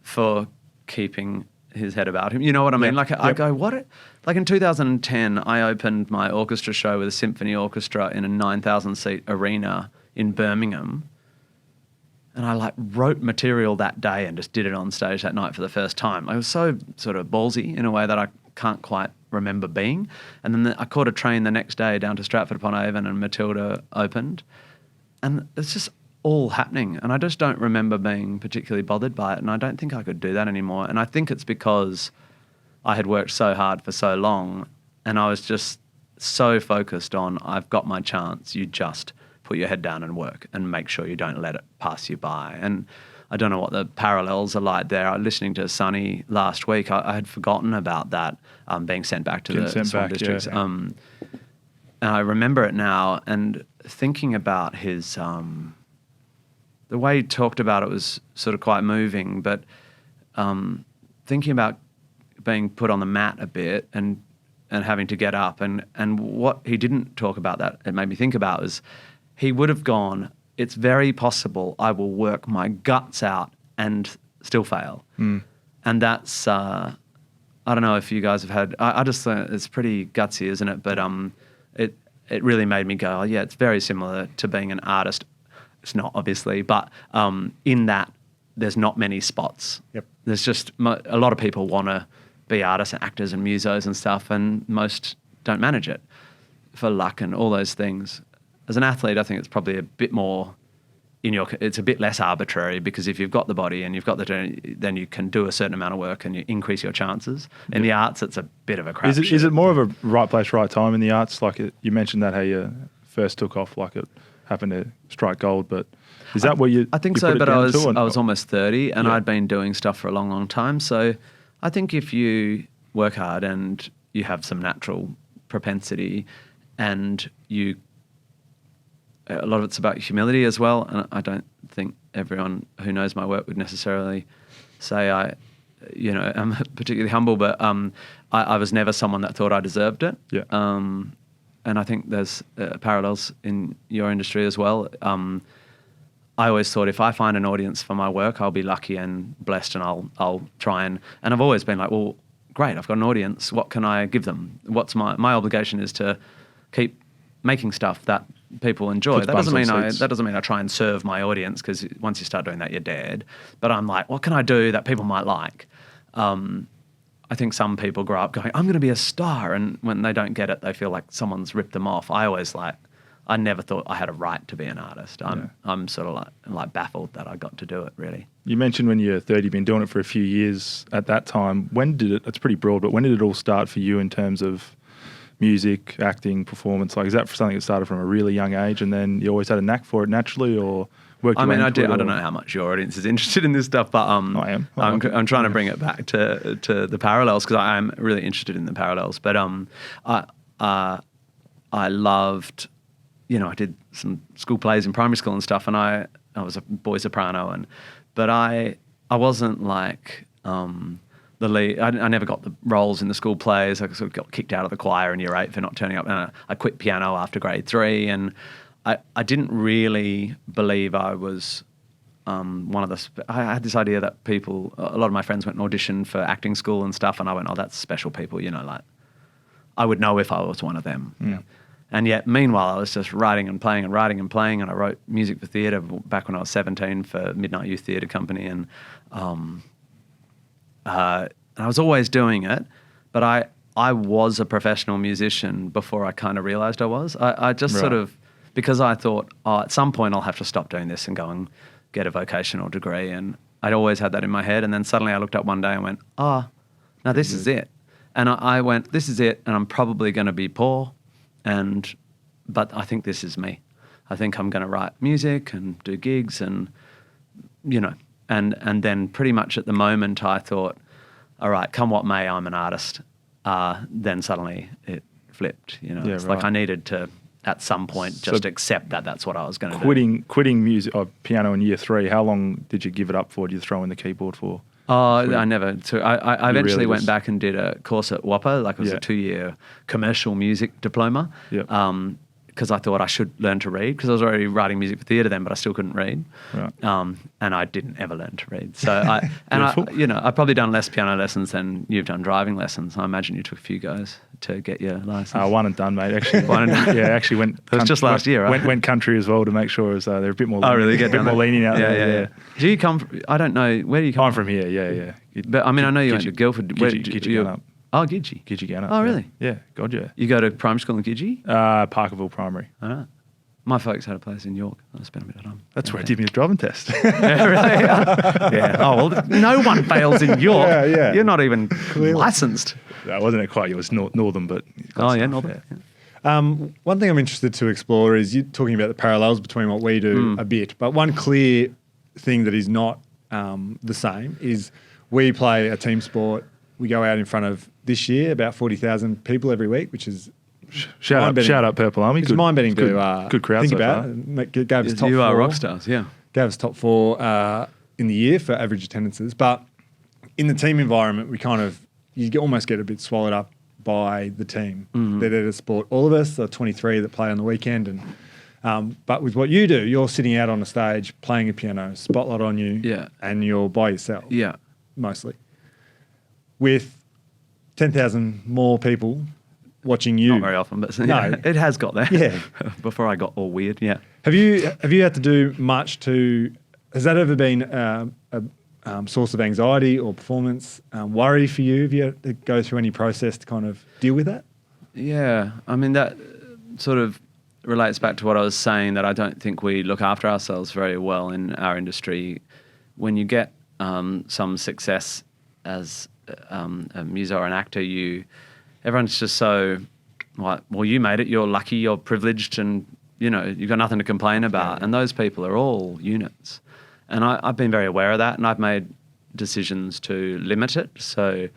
for keeping his head about him. You know what I mean? Yep. I go, what? Like in 2010, I opened my orchestra show with a symphony orchestra in a 9,000-seat arena in Birmingham. And I wrote material that day and just did it on stage that night for the first time. I was so sort of ballsy in a way that I can't quite remember being. And then I caught a train the next day down to Stratford-upon-Avon and Matilda opened. And it's just all happening. And I just don't remember being particularly bothered by it. And I don't think I could do that anymore. And I think it's because I had worked so hard for so long and I was just so focused on, I've got my chance. You just put your head down and work and make sure you don't let it pass you by. And I don't know what the parallels are like there. I was listening to Sonny last week. I had forgotten about that being sent back to the Swan districts. Yeah. And I remember it now and thinking about his... the way he talked about it was sort of quite moving, but thinking about being put on the mat a bit and having to get up and what he didn't talk about that it made me think about was he would have gone, it's very possible I will work my guts out and still fail. And that's, I don't know if you guys have had, I just think it's pretty gutsy, isn't it? But it really made me go, oh yeah, it's very similar to being an artist. It's not, obviously, but in that there's not many spots. Yep. There's just a lot of people want to be artists and actors and musos and stuff, and most don't manage it for luck and all those things. As an athlete, I think it's probably a bit more it's a bit less arbitrary because if you've got the body and you've got then you can do a certain amount of work and you increase your chances. In the arts, it's a bit of a crap. Is it more of a right place, right time in the arts? Like you mentioned that how you first took off, like it happened to strike gold, but is that what you? I think you so, put it but down I was to, almost 30 and I'd been doing stuff for a long, long time. So I think if you work hard and you have some natural propensity and a lot of it's about humility as well. And I don't think everyone who knows my work would necessarily say I'm particularly humble, but I was never someone that thought I deserved it. Yeah. And I think there's parallels in your industry as well. I always thought if I find an audience for my work, I'll be lucky and blessed, and I'll try and I've always been like, well, great, I've got an audience. What can I give them? What's my obligation is to keep making stuff that people enjoy. That doesn't mean I try and serve my audience, because once you start doing that, you're dead. But I'm like, what can I do that people might like? I think some people grow up going, I'm going to be a star, and when they don't get it, they feel like someone's ripped them off. I never thought I had a right to be an artist. I'm sort of like baffled that I got to do it, really. You mentioned when you're 30, you've been doing it for a few years at that time. When did it's pretty broad, but when did it all start for you in terms of music, acting, performance? Like, is that something that started from a really young age and then you always had a knack for it naturally, or worked your way into it? I don't know how much your audience is interested in this stuff, but I am. I'm trying to bring it back to the parallels, because I am really interested in the parallels. But I loved, I did some school plays in primary school and stuff, and I was a boy soprano, but I wasn't like the lead. I never got the roles in the school plays. I sort of got kicked out of the choir in year 8 for not turning up, and I quit piano after grade 3, and I didn't really believe I was one of the... I had this idea that a lot of my friends went and auditioned for acting school and stuff, and I went, oh, that's special people, like I would know if I was one of them. Yeah. And yet, meanwhile, I was just writing and playing, and I wrote music for theatre back when I was 17 for Midnight Youth Theatre Company, and I was always doing it, but I was a professional musician before I kind of realised I was. I just sort of, because I thought, at some point I'll have to stop doing this and go and get a vocational degree, and I'd always had that in my head, and then suddenly I looked up one day and went, now this is it. And I went, this is it, and I'm probably going to be poor, but I think this is me. I think I'm going to write music and do gigs and, and then pretty much at the moment I thought, all right, come what may, I'm an artist. Then suddenly it flipped, It's like I needed to, at some point, just accept that that's what I was going to do. Quitting music or piano in year 3, how long did you give it up for? Did you throw in the keyboard for? I never took. I eventually went back and did a course at WAPA, like it was a 2-year commercial music diploma. Yep. because I thought I should learn to read, because I was already writing music for theatre then, but I still couldn't read. Right. And I didn't ever learn to read. So I've probably done less piano lessons than you've done driving lessons. I imagine you took a few goes to get your license. One and done, mate. Actually, One and done. Yeah, actually went. It was just last year, right? Went country as well to make sure they're a bit more. Oh, really? A bit more lenient out there. Yeah. Do you come? I don't know. Where do you come? I'm from here. Yeah. But I mean, I know you went to Guildford. Gidgee Oh, Gidgee. Gidgee Gunnup. Oh, really? Yeah. God, yeah. You go to primary school in Gidgee? Parkerville Primary. All right. My folks had a place in York. I spent a bit of time. That's where I did my driving test. Yeah, really? Yeah. Oh, well, no one fails in York. Yeah. You're not even licensed. That wasn't quite yours, northern, but. Northern. Yeah. One thing I'm interested to explore is you talking about the parallels between what we do a bit, but one clear thing that is not the same is we play a team sport. We go out in front of, this year, about 40,000 people every week, which is shout out Purple Army. It's mind-bending to good crowd think so about. far. Gave us top You 4. are rock stars, yeah. Gave us top 4 in the year for average attendances. But in the team environment, almost get a bit swallowed up by the team. They're there to support all of us, the 23 that play on the weekend. And but with what you do, you're sitting out on a stage playing a piano, spotlight on you, and you're by yourself, mostly. With 10,000 more people watching you. Not very often, but it has got there. Yeah. Before I got all weird, yeah. Have you had to do much has that ever been a source of anxiety or performance worry for you? Have you had to go through any process to kind of deal with that? Yeah. I mean, that sort of relates back to what I was saying, that I don't think we look after ourselves very well in our industry. When you get some success as a muso or an actor, everyone's just so like, well, you made it, you're lucky, you're privileged, and you've got nothing to complain about. And those people are all units. And I've been very aware of that, and I've made decisions to limit it. So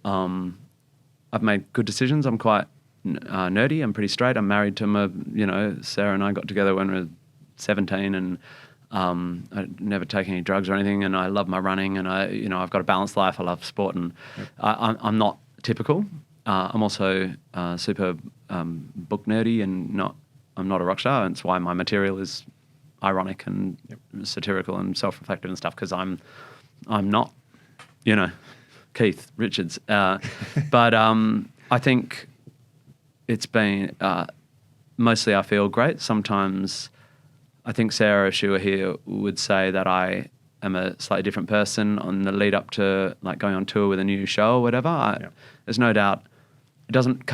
I've made good decisions. I'm quite nerdy. I'm pretty straight. I'm married to Sarah and I got together when we were 17, and I never take any drugs or anything, and I love my running, and I've got a balanced life. I love sport, and I'm not typical. I'm also super book nerdy, and I'm not a rock star, and it's why my material is ironic and satirical and self-reflective and stuff, because I'm not, Keith Richards. But I think it's been mostly I feel great. Sometimes I think Sarah, if she were here, would say that I am a slightly different person on the lead up to like going on tour with a new show or whatever. There's no doubt. It doesn't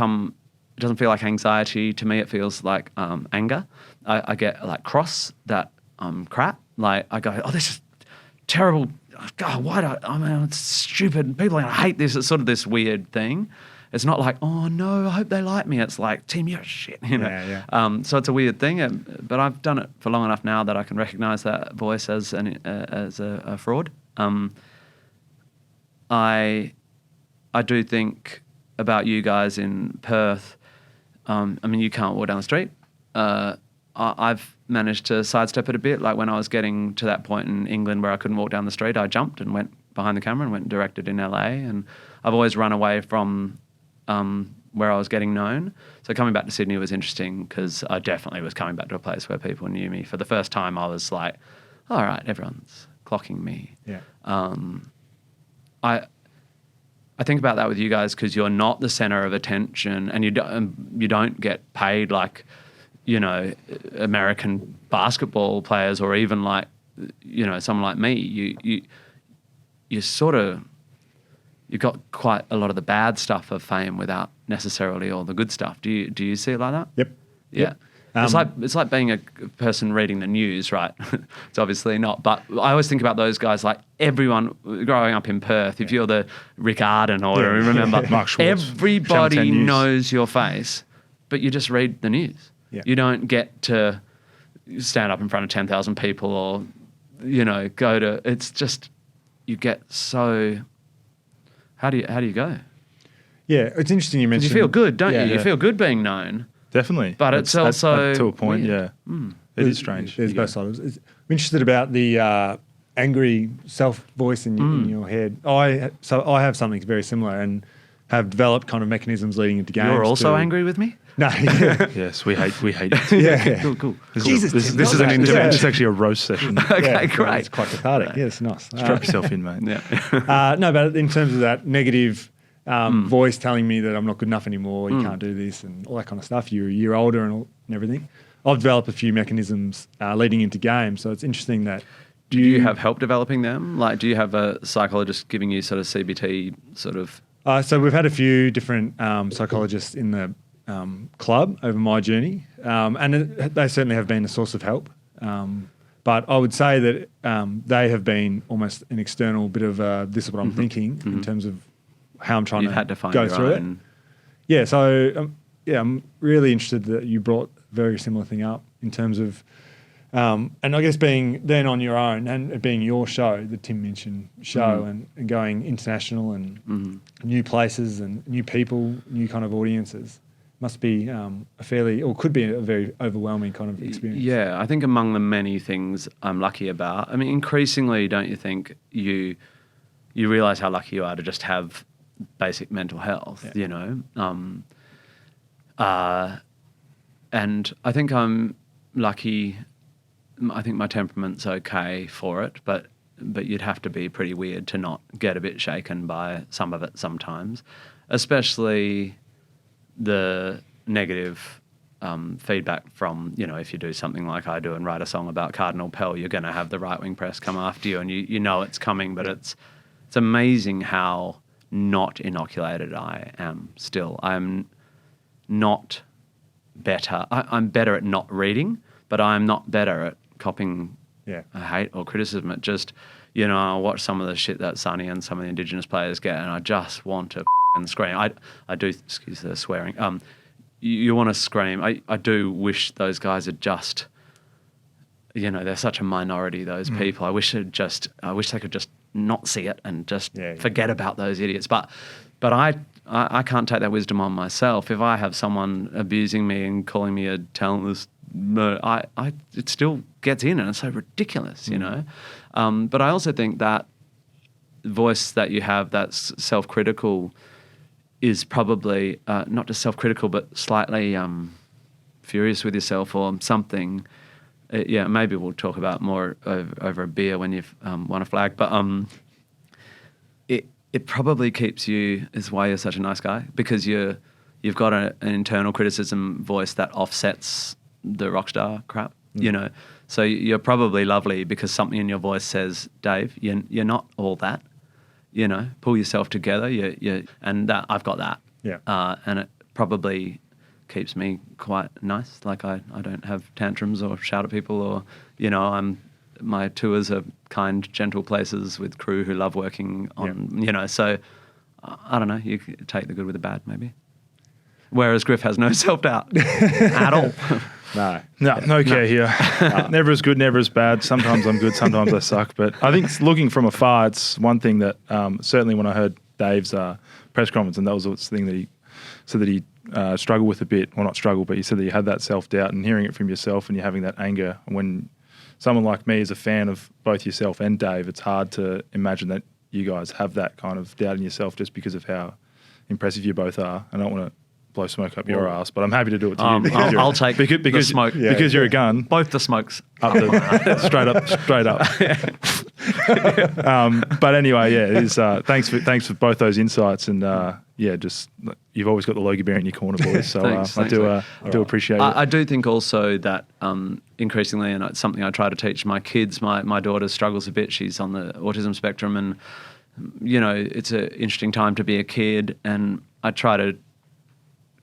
feel like anxiety to me. It feels like anger. I get like cross that I'm crap. Like I go, oh, this is terrible. God, it's stupid. People are going to hate this. It's sort of this weird thing. It's not like, oh no, I hope they like me. It's like, Tim, you're shit. So it's a weird thing. But I've done it for long enough now that I can recognise that voice as a fraud. I do think about you guys in Perth. I mean, you can't walk down the street. I've managed to sidestep it a bit. Like when I was getting to that point in England where I couldn't walk down the street, I jumped and went behind the camera and went and directed in LA. And I've always run away from where I was getting known. So coming back to Sydney was interesting because I definitely was coming back to a place where people knew me. For the first time, I was like, all right, everyone's clocking me. Yeah. I think about that with you guys because you're not the center of attention, and you don't get paid like, American basketball players or even like, someone like me. You sort of, you've got quite a lot of the bad stuff of fame without necessarily all the good stuff. Do you see it like that? Yep. Yeah. Yep. It's like being a person reading the news, right? It's obviously not. But I always think about those guys, like everyone growing up in Perth, if you're the Rick Arden or remember, Mark Schwartz, everybody knows your face, but you just read the news. Yeah. You don't get to stand up in front of 10,000 people or, go to, it's just, you get so, how do you go? Yeah, it's interesting you mentioned. You feel good, don't you? Yeah. You feel good being known. Definitely. But it's also to a point, weird. It is strange. There's both sides. I'm interested about the angry self voice in your head. I have something very similar, and have developed kind of mechanisms leading into games. You're also angry with me? No. Yes, we hate it. Yeah. Cool. This is an intervention. It's actually a roast session. Okay, great. It's quite cathartic. Yeah, it's nice. Strap yourself in, mate. Yeah. No, but in terms of that negative voice telling me that I'm not good enough anymore, you can't do this and all that kind of stuff, you're a year older and everything, I've developed a few mechanisms leading into games. So it's interesting that... Do you have help developing them? Like, do you have a psychologist giving you sort of CBT sort of... So we've had a few different psychologists in the club over my journey, and they certainly have been a source of help. But I would say that they have been almost an external bit of this is what I'm thinking in terms of how I'm trying to go through it. Yeah, so I'm really interested that you brought a very similar thing up in terms of, and I guess being then on your own and being your show, the Tim Minchin show, and going international and new places and new people, new kind of audiences. Must be a fairly, or could be a very overwhelming kind of experience. Yeah, I think among the many things I'm lucky about, I mean, increasingly, don't you think you realise how lucky you are to just have basic mental health, you know? And I think I'm lucky. I think my temperament's okay for it, but you'd have to be pretty weird to not get a bit shaken by some of it sometimes, especially the negative feedback from, you know, if you do something like I do and write a song about Cardinal Pell, you're going to have the right-wing press come after you, and you know it's coming, but it's amazing how not inoculated I am still. I'm not better. I'm better at not reading, but I'm not better at copying hate or criticism. It just, you know, I watch some of the shit that Sonny and some of the Indigenous players get, and I just want to scream. I do, excuse the swearing. You want to scream. I do wish those guys had just, you know, they're such a minority, those people. I wish they could just not see it and just forget about those idiots. But I can't take that wisdom on myself. If I have someone abusing me and calling me a talentless murder, it still gets in, and it's so ridiculous, you know. But I also think that voice that you have that's self-critical is probably not just self-critical, but slightly furious with yourself or something. Maybe we'll talk about more over a beer when you've won a flag. But it probably keeps you, is why you're such a nice guy, because you've got an internal criticism voice that offsets the rock star crap, you know. So you're probably lovely because something in your voice says, Dave, you're not all that. You know, pull yourself together. And that I've got that. Yeah. And it probably keeps me quite nice. Like I don't have tantrums or shout at people, or, you know, my tours are kind, gentle places with crew who love working on, you know. So I don't know. You take the good with the bad, maybe. Whereas Griff has no self-doubt at all. No care here. Never as good, never as bad. Sometimes I'm good, sometimes I suck. But I think looking from afar, it's one thing that certainly when I heard Dave's press conference, and that was the thing that he said that he struggled with a bit. Well, not struggle, but he said that you had that self-doubt, and hearing it from yourself and you're having that anger. When someone like me is a fan of both yourself and Dave, it's hard to imagine that you guys have that kind of doubt in yourself just because of how impressive you both are. I don't want to blow smoke up your ass, but I'm happy to do it to you. I'll take the smoke. Because you're a gun. Both the smokes. Straight up. But anyway, it is, thanks for both those insights, and just you've always got the Logie Bear in your corner, boys. So I do appreciate it. I do think also that increasingly, and it's something I try to teach my kids. My daughter struggles a bit. She's on the autism spectrum, and you know, it's an interesting time to be a kid, and I try to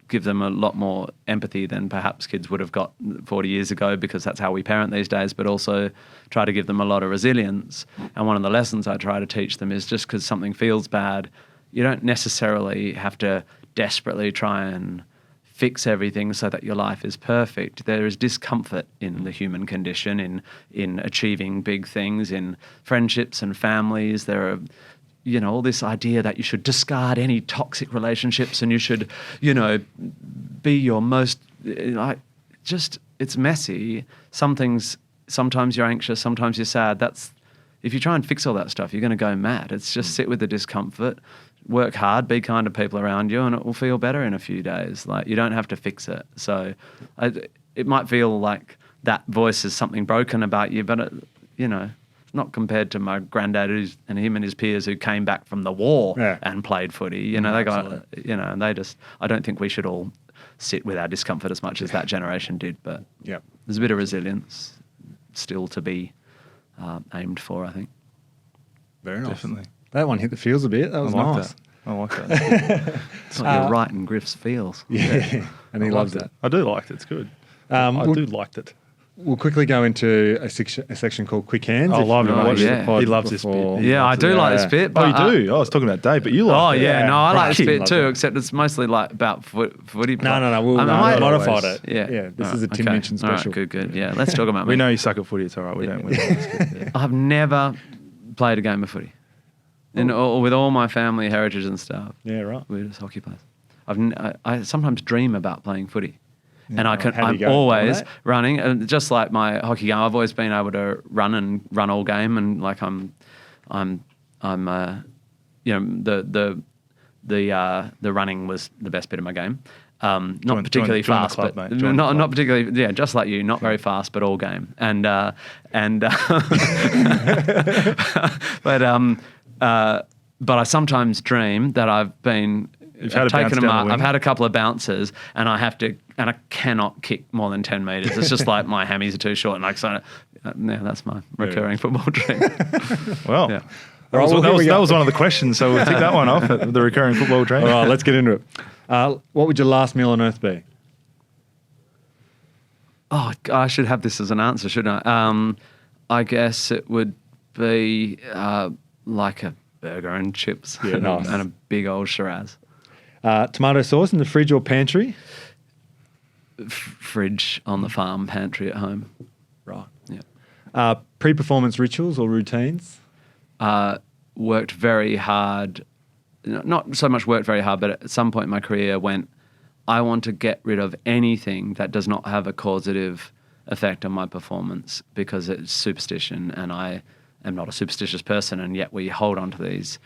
give them a lot more empathy than perhaps kids would have got 40 years ago, because that's how we parent these days, but also try to give them a lot of resilience. And one of the lessons I try to teach them is just because something feels bad, you don't necessarily have to desperately try and fix everything so that your life is perfect. There is discomfort in the human condition, in achieving big things, in friendships and families. There are, you know, all this idea that you should discard any toxic relationships and you should, you know, be your most, it's messy. Sometimes you're anxious, sometimes you're sad. If you try and fix all that stuff, you're going to go mad. It's just sit with the discomfort, work hard, be kind to people around you, and it will feel better in a few days. Like, you don't have to fix it. So it might feel like that voice is something broken about you, but not compared to my granddad and him and his peers who came back from the war and played footy. They got, and they just, I don't think we should all sit with our discomfort as much as that generation did, but there's a bit of resilience still to be aimed for, I think. Very nice. Definitely. That one hit the feels a bit. That was nice. I like that. It's like you're right in Griff's feels. Yeah. And he loves that. I do like it. It's good. I do like it. We'll quickly go into a section called Quick Hands. I love it. He loves this bit. Yeah, I do like this bit. But you do? I was talking about Dave, but you like it. Oh, yeah. No, I like this bit too, it. except it's mostly like about footy. No. We'll modified it. Yeah. This is a Tim Minchin special. All right, good. Yeah, let's talk about me. We know you suck at footy. It's all right. We don't. I've never played a game of footy. With all my family heritage and stuff. Yeah, right. We're just hockey players. I sometimes dream about playing footy. And I'm always running, and just like my hockey game, I've always been able to run all game, and like the running was the best bit of my game. Not particularly fast, club, but mate. not particularly. Yeah, just like you, not very fast, but all game. And but I sometimes dream that I've been. I've had a couple of bounces, and I cannot kick more than 10 meters. It's just like my hammies are too short, and that's my recurring football dream. Well, yeah. That was one of the questions, so we'll tick that one off. The recurring football dream. All right, let's get into it. What would your last meal on earth be? Oh, I should have this as an answer, shouldn't I? I guess it would be like a burger and chips and a big old Shiraz. Tomato sauce in the fridge or pantry? Fridge on the farm, pantry at home. Right. Yeah. Pre-performance rituals or routines? Worked very hard. Not so much worked very hard, but at some point in my career I want to get rid of anything that does not have a causative effect on my performance, because it's superstition, and I am not a superstitious person, and yet we hold on to these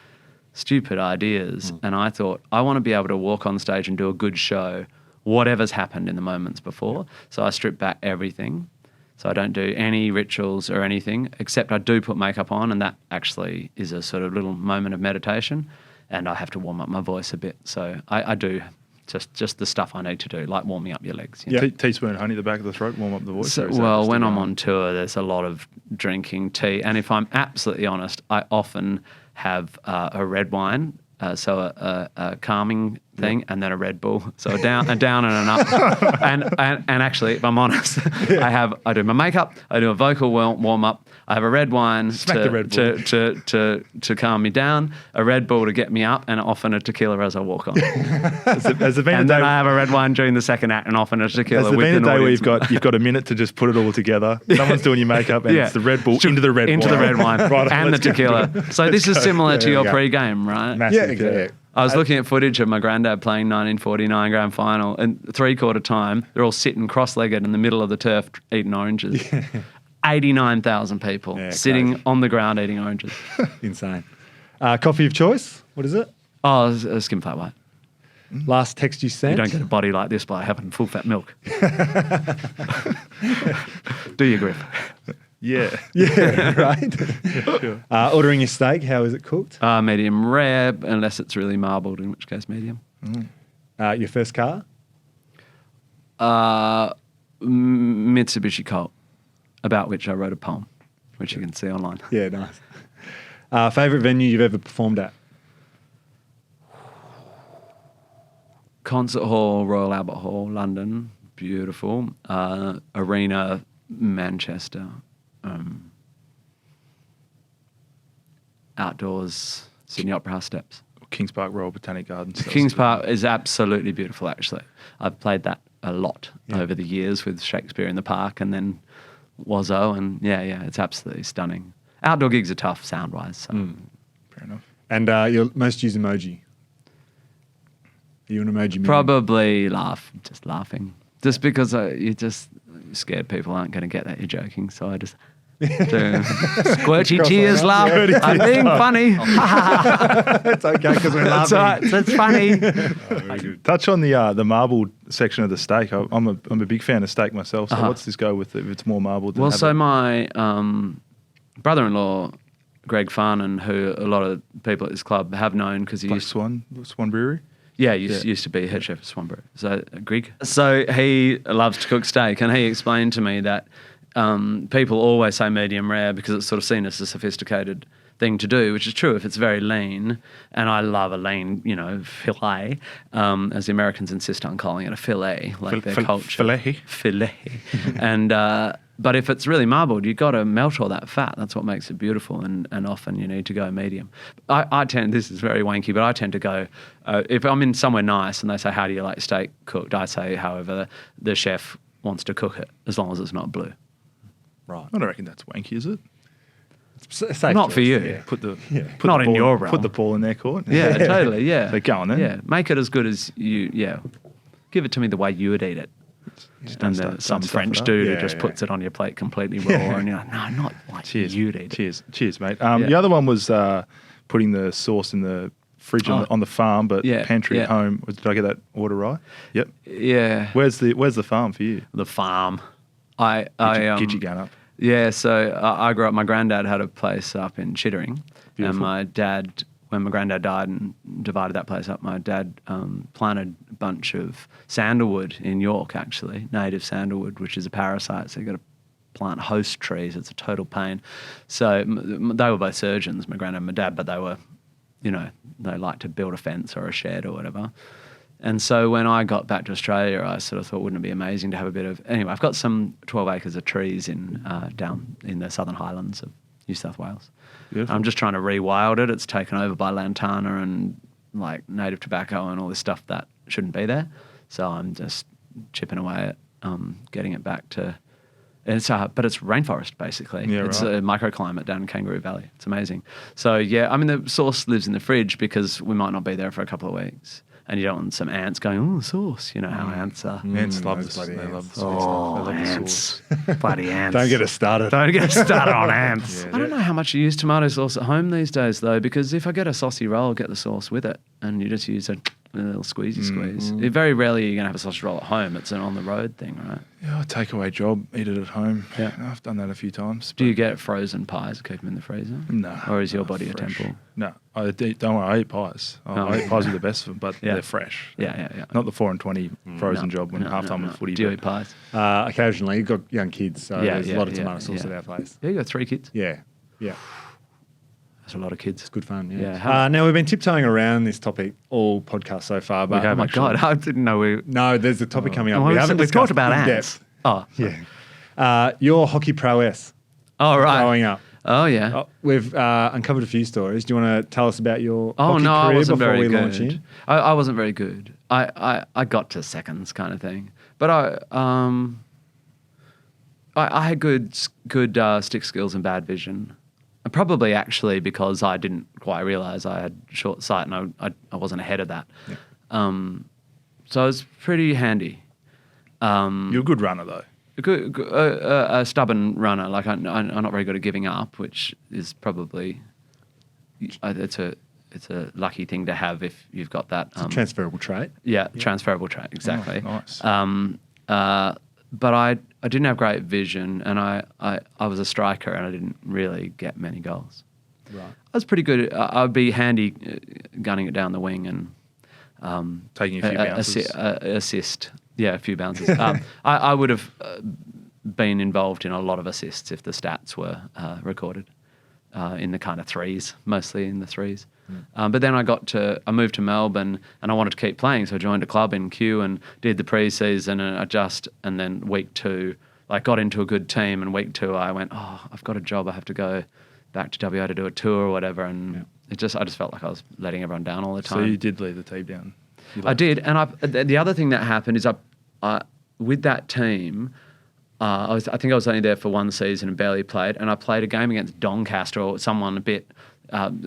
stupid ideas. And I thought, I want to be able to walk on stage and do a good show, whatever's happened in the moments before. So I strip back everything. So I don't do any rituals or anything, except I do put makeup on, and that actually is a sort of little moment of meditation, and I have to warm up my voice a bit. So I do just the stuff I need to do, like warming up your legs. Teaspoon of honey at the back of the throat, warm up the voice. So, when I'm on tour, there's a lot of drinking tea, and if I'm absolutely honest, I often have a red wine, so a calming thing, and then a Red Bull, so a down and an up. and actually, if I'm honest, I do my makeup, I do a vocal warm up, I have a red wine to calm me down, a Red Bull to get me up, and often a tequila as I walk on. Then I have a red wine during the second act, and often a tequila. Has there been a day where you've got a minute to just put it all together? Someone's doing your makeup, and it's the Red Bull into the red wine, right, and the tequila. So this is similar to your pre-game, right? Massive, exactly. I was looking at footage of my granddad playing 1949 grand final, and three-quarter time, they're all sitting cross-legged in the middle of the turf eating oranges. 89,000 people sitting on the ground eating oranges. Insane. Coffee of choice, what is it? Oh, a skim flat white. Last text you sent? You don't get a body like this by having full fat milk. Do you, Griff? Yeah, right. Sure. Ordering your steak, how is it cooked? Medium rare, unless it's really marbled, in which case medium. Your first car? Mitsubishi Colt, about which I wrote a poem, which you can see online. Yeah, nice. Favourite venue you've ever performed at? Concert Hall, Royal Albert Hall, London, beautiful. Arena, Manchester. Outdoors, Sydney Opera House steps. Kings Park Royal Botanic Gardens. Kings Park is absolutely beautiful, actually. I've played that a lot over the years with Shakespeare in the Park and then Wazzo, and it's absolutely stunning. Outdoor gigs are tough sound-wise. So. Fair enough. And your most used emoji? Are you an emoji man? Probably laughing. Just because you're just scared people aren't going to get that you're joking, so I just... Squirty tears, love. I'm being funny. It's okay because we're That's laughing. right. That's funny. Touch on the marbled section of the steak. I'm a big fan of steak myself. So what's this go with if it's more marbled? Well, so my brother-in-law, Greg Farnan, who a lot of people at this club have known because he Black used Swan Brewery. Yeah, used to be head chef at Swan Brew. So Greg. So he loves to cook steak, and he explained to me that people always say medium rare because it's sort of seen as a sophisticated thing to do, which is true if it's very lean. And I love a lean, fillet, as the Americans insist on calling it, a fillet, like their culture. Filet. And but if it's really marbled, you've got to melt all that fat. That's what makes it beautiful, and often you need to go medium. I tend, this is very wanky, but I tend to go, if I'm in somewhere nice and they say, how do you like steak cooked? I say, however the chef wants to cook it, as long as it's not blue. Right. I don't reckon that's wanky, is it? Not for you. Yeah. Put Not the in ball, your realm. Put the ball in their court. Yeah, totally, yeah. So go on then. Yeah, make it as good as you, Give it to me the way you would eat it. And then some French dude who just puts it on your plate completely raw, and you're like, no, not like you'd eat it. Cheers, mate. The other one was putting the sauce in the fridge on the farm, but pantry at home. Did I get that order right? Yep. Yeah. Where's the farm for you? The farm. Get your gun up. Yeah, so I grew up, my granddad had a place up in Chittering. Beautiful. And my dad, when my granddad died and divided that place up, my dad planted a bunch of sandalwood in York, actually, native sandalwood, which is a parasite, so you've got to plant host trees. It's a total pain. So they were both surgeons, my granddad and my dad, but they were, they liked to build a fence or a shed or whatever. And so when I got back to Australia, I sort of thought, wouldn't it be amazing to have a bit of... Anyway, I've got some 12 acres of trees down in the Southern Highlands of New South Wales. Beautiful. I'm just trying to rewild it. It's taken over by lantana and like native tobacco and all this stuff that shouldn't be there. So I'm just chipping away at getting it back to... but it's rainforest, basically. Yeah, it's right. a microclimate down in Kangaroo Valley. It's amazing. So, the sauce lives in the fridge because we might not be there for a couple of weeks. And you don't want some ants going, sauce. You know how ants are. Ants love those bloody They love ants. the sauce. They love the sauce. Bloody ants. Don't get us started. Don't get us started on ants. Yeah, I don't know how much you use tomato sauce at home these days, though, because if I get a saucy roll, I'll get the sauce with it. And you just use a little squeeze. Very rarely are you going to have a sausage roll at home. It's an on-the-road thing, right? Yeah, takeaway job. Eat it at home. Yeah. I've done that a few times. Do you get frozen pies, keep them in the freezer? No. Or is your body fresh. a temple? No. Don't worry, I eat pies. I eat pies are the best of them, but they're fresh. Yeah. Not the 4 and 20 frozen job when halftime of footy. Do you but- eat pies? Occasionally, you've got young kids, so there's a lot of tomato sauce yeah. at our place. Yeah, you got 3 kids? Yeah. That's a lot of kids. It's good fun, Yeah. now, we've been tiptoeing around this topic all podcast so far, but Oh my God, I didn't know we... No, there's a topic coming up. We've talked discussed about in ants. depth. Oh. Yeah. Your hockey prowess Oh, right. growing up. Oh, yeah. We've uncovered a few stories. Do you want to tell us about your Oh, hockey no, I career wasn't before very we launch good. in? I wasn't very good. I got to seconds kind of thing. But I had good stick skills and bad vision. Probably actually because I didn't quite realise I had short sight and I wasn't ahead of that. Yeah. So I was pretty handy. You're a good runner, though. A stubborn runner. Like I'm not very good at giving up, which is probably it's a lucky thing to have if you've got that. It's a transferable trait. Yeah, transferable trait, exactly. Oh, nice. But I didn't have great vision, and I was a striker, and I didn't really get many goals. Right. I was pretty good. I'd be handy gunning it down the wing and Taking a few bounces. assist. Yeah, a few bounces. I would have been involved in a lot of assists if the stats were recorded in the kind of threes, mostly in the threes. But then I moved to Melbourne and I wanted to keep playing, so I joined a club in Kew and did the pre-season and then week 2, got into a good team, and week 2 I went, I've got a job, I have to go back to WA to do a tour or whatever, and I just felt like I was letting everyone down all the time. So you did leave the team down. I did, and the other thing that happened is I with that team, I think I was only there for 1 season and barely played, and I played a game against Doncaster or someone a bit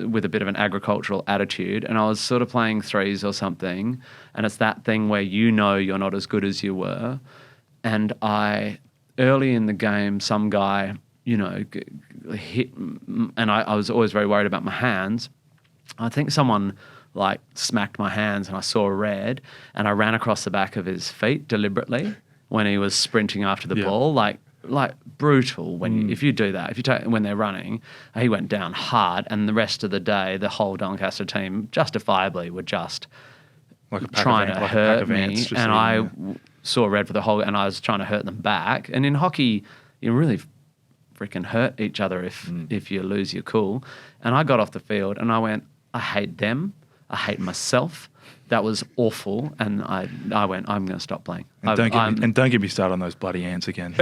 with a bit of an agricultural attitude, and I was sort of playing threes or something, and it's that thing where you're not as good as you were, and early in the game, some guy hit, and I was always very worried about my hands. I think someone like smacked my hands and I saw red, and I ran across the back of his feet deliberately when he was sprinting after the ball, like brutal. If you do that, when they're running, he went down hard, and the rest of the day, the whole Doncaster team justifiably were just trying to hurt me, and I saw red for the whole, and I was trying to hurt them back. And in hockey, you really freaking hurt each other if you lose your cool. And I got off the field and I went, I hate them. I hate myself. That was awful. And I went, I'm going to stop playing. And don't get me started on those bloody ants again.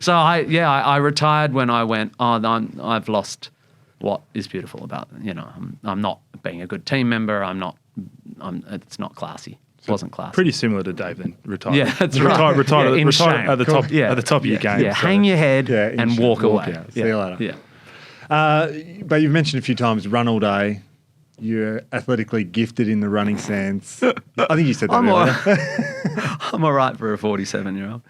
So I retired when I went, I've lost what is beautiful about, I'm not being a good team member. It's not classy. It wasn't classy. Pretty similar to Dave then. Retired. Yeah, that's right. Retired at the top. At the top of your game. Yeah, so. Hang your head and walk away. See you later. Yeah. But you've mentioned a few times run all day. You're athletically gifted in the running sense. I think you said that earlier. I'm all right for a 47-year-old.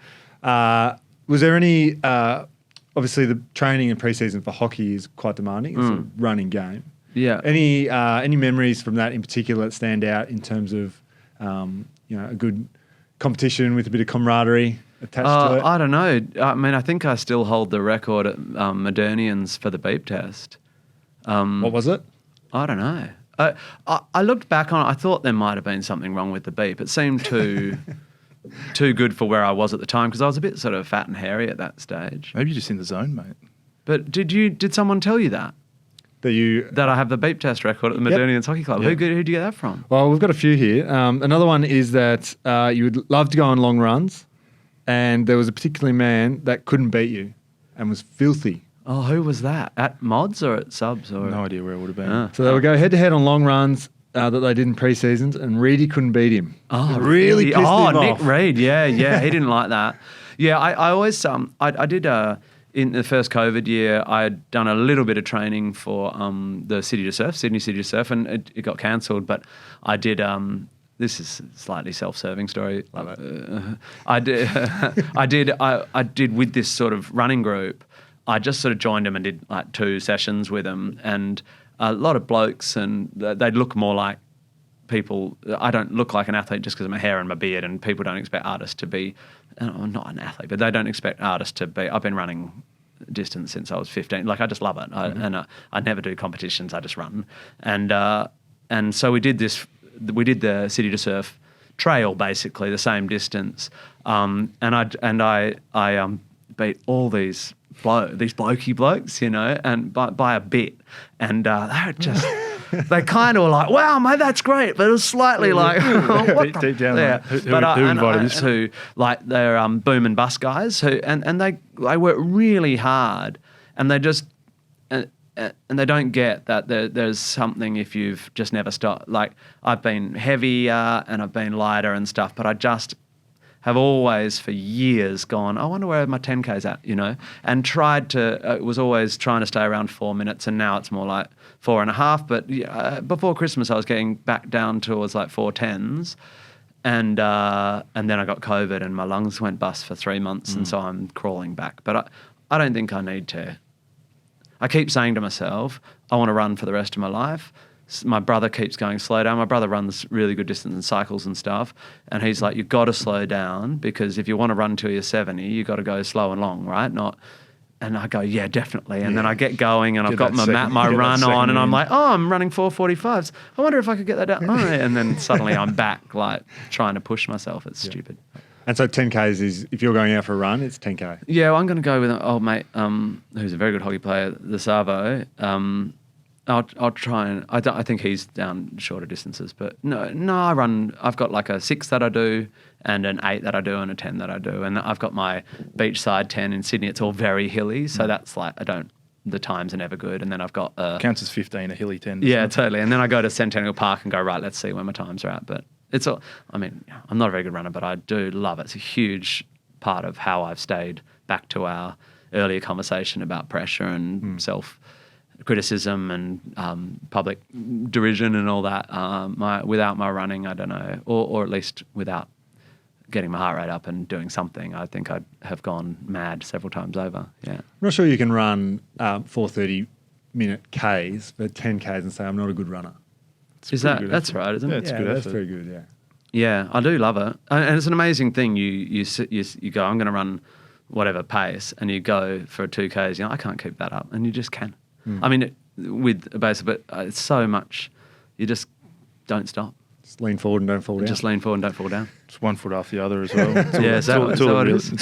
Was there any? Obviously, the training and preseason for hockey is quite demanding. It's a running game. Yeah. Any memories from that in particular that stand out in terms of a good competition with a bit of camaraderie attached to it? I don't know. I mean, I think I still hold the record at Modernians for the beep test. What was it? I don't know. I looked back on it. I thought there might have been something wrong with the beep. It seemed too good for where I was at the time, because I was a bit sort of fat and hairy at that stage. Maybe you're just in the zone, mate. But did someone tell you that? That I have the beep test record at the Modernians Hockey Club. Yep. Who'd you get that from? Well, we've got a few here. Another one is that you would love to go on long runs, and there was a particular man that couldn't beat you and was filthy. Oh, who was that? At mods or at subs? Or no idea where it would have been. So they would go head-to-head on long runs that they did in pre-seasons, and Reedy couldn't beat him. Oh, really pissed him off. Nick Reid, yeah, he didn't like that. Yeah, I always I did in the first COVID year, I had done a little bit of training for the Sydney City to Surf, and it got cancelled. But I did. This is a slightly self-serving story. I did with this sort of running group. I just sort of joined them and did like 2 sessions with them, and a lot of blokes, and they'd look more like people. I don't look like an athlete just because of my hair and my beard, and people don't expect artists to be. I'm not an athlete, but they don't expect artists to be. I've been running distance since I was 15. Like, I just love it. I never do competitions. I just run. And so we did this. We did the City to Surf trail, basically the same distance. And I beat all these blokey blokes, and by a bit. And they were just. They kind of were like, wow, mate, that's great. But it was slightly like, what deep down. Yeah. Who invited this? Who, like, they're boom and bust guys and they work really hard, and they just, and they don't get that there's something if you've just never stopped. Like, I've been heavier and I've been lighter and stuff, but I just have always for years gone, I wonder where my 10K's at, and was always trying to stay around 4 minutes, and now it's more like 4.5. But before Christmas, I was getting back down towards like 4:10s, and then I got COVID and my lungs went bust for 3 months, and so I'm crawling back. But I don't think I need to. I keep saying to myself, I want to run for the rest of my life. My brother keeps going, slow down. My brother runs really good distance and cycles and stuff. And he's like, you've got to slow down, because if you want to run till you're 70, you've got to go slow and long, right? And I go, yeah, definitely. And then I get going, and I've got my run on, and I'm like, I'm running 4:45s. I wonder if I could get that down. And then suddenly I'm back, like, trying to push myself. It's stupid. And so 10Ks is, if you're going out for a run, it's 10K. Yeah, well, I'm going to go with an old mate who's a very good hockey player, the Savo. I'll try and I think he's down shorter distances, but no, I run. I've got like a 6 that I do, and an 8 that I do, and a 10 that I do, and I've got my beachside 10 in Sydney. It's all very hilly, so that's like the times are never good. And then I've got counts as 15, a hilly 10. Yeah, totally. And then I go to Centennial Park and go, right, let's see where my times are at. But it's all. I mean, I'm not a very good runner, but I do love it. It's a huge part of how I've stayed back to our earlier conversation about pressure and self-criticism and public derision and all that. Without my running, I don't know, or at least without getting my heart rate up and doing something, I think I'd have gone mad several times over. Yeah. I'm not sure you can run 4:30-minute Ks for 10 Ks and say I'm not a good runner. That's right, isn't it? It's good that's effort. very good. Yeah. Yeah, I do love it, and it's an amazing thing. You go, I'm going to run whatever pace, and you go for 2Ks. I can't keep that up, and you just can. I mean, with a base, but it's so much. You just don't stop. Just lean forward and don't fall down. Just lean forward and don't fall down. It's one foot off the other as well. It's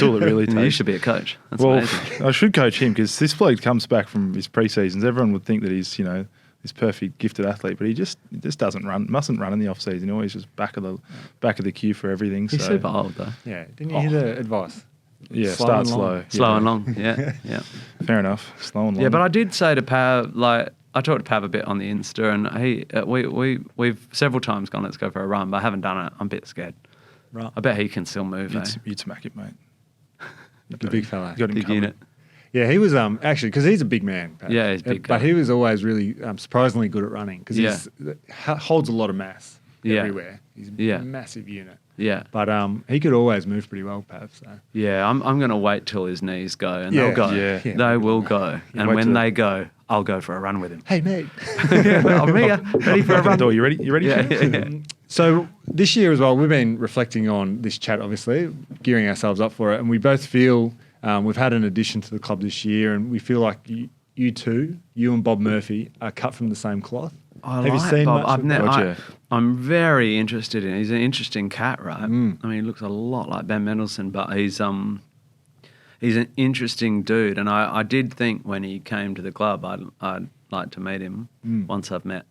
all it really takes. You should be a coach. That's well, amazing. I should coach him because this bloke comes back from his pre-seasons. Everyone would think that he's, this perfect gifted athlete, but he just doesn't run, mustn't run in the off season. Always just back of the queue for everything. He's super old though. Yeah, didn't you hear the advice? Yeah, Slow start and slow. Slow and long. Yeah, yeah. Fair enough. Slow and long. Yeah, but I did say to Pav, I talked to Pav a bit on the Insta, and we've several times gone, let's go for a run, but I haven't done it. I'm a bit scared. Right. I bet he can still move. You'd smack it, mate. The big fella. You got him Big covered. unit. Yeah, he was actually because he's a big man. Pat. Yeah, he's big. But he was always really surprisingly good at running because he holds a lot of mass everywhere. He's a massive unit. Yeah. But he could always move pretty well, Pav. So. Yeah, I'm going to wait till his knees go, and they'll go. Yeah. They will go. And wait when till- they go, I'll go for a run with him. Hey, mate. I'm here, ready for a run. You ready? You ready? Yeah. So this year as well, we've been reflecting on this chat, obviously, gearing ourselves up for it, and we both feel we've had an addition to the club this year, and we feel like you two, you and Bob Murphy, are cut from the same cloth. Have you seen Bob. much of Bob? I'm very interested in. He's an interesting cat, right? I mean, he looks a lot like Ben Mendelsohn, but he's an interesting dude. And I did think when he came to the club, I'd like to meet him. Once I've met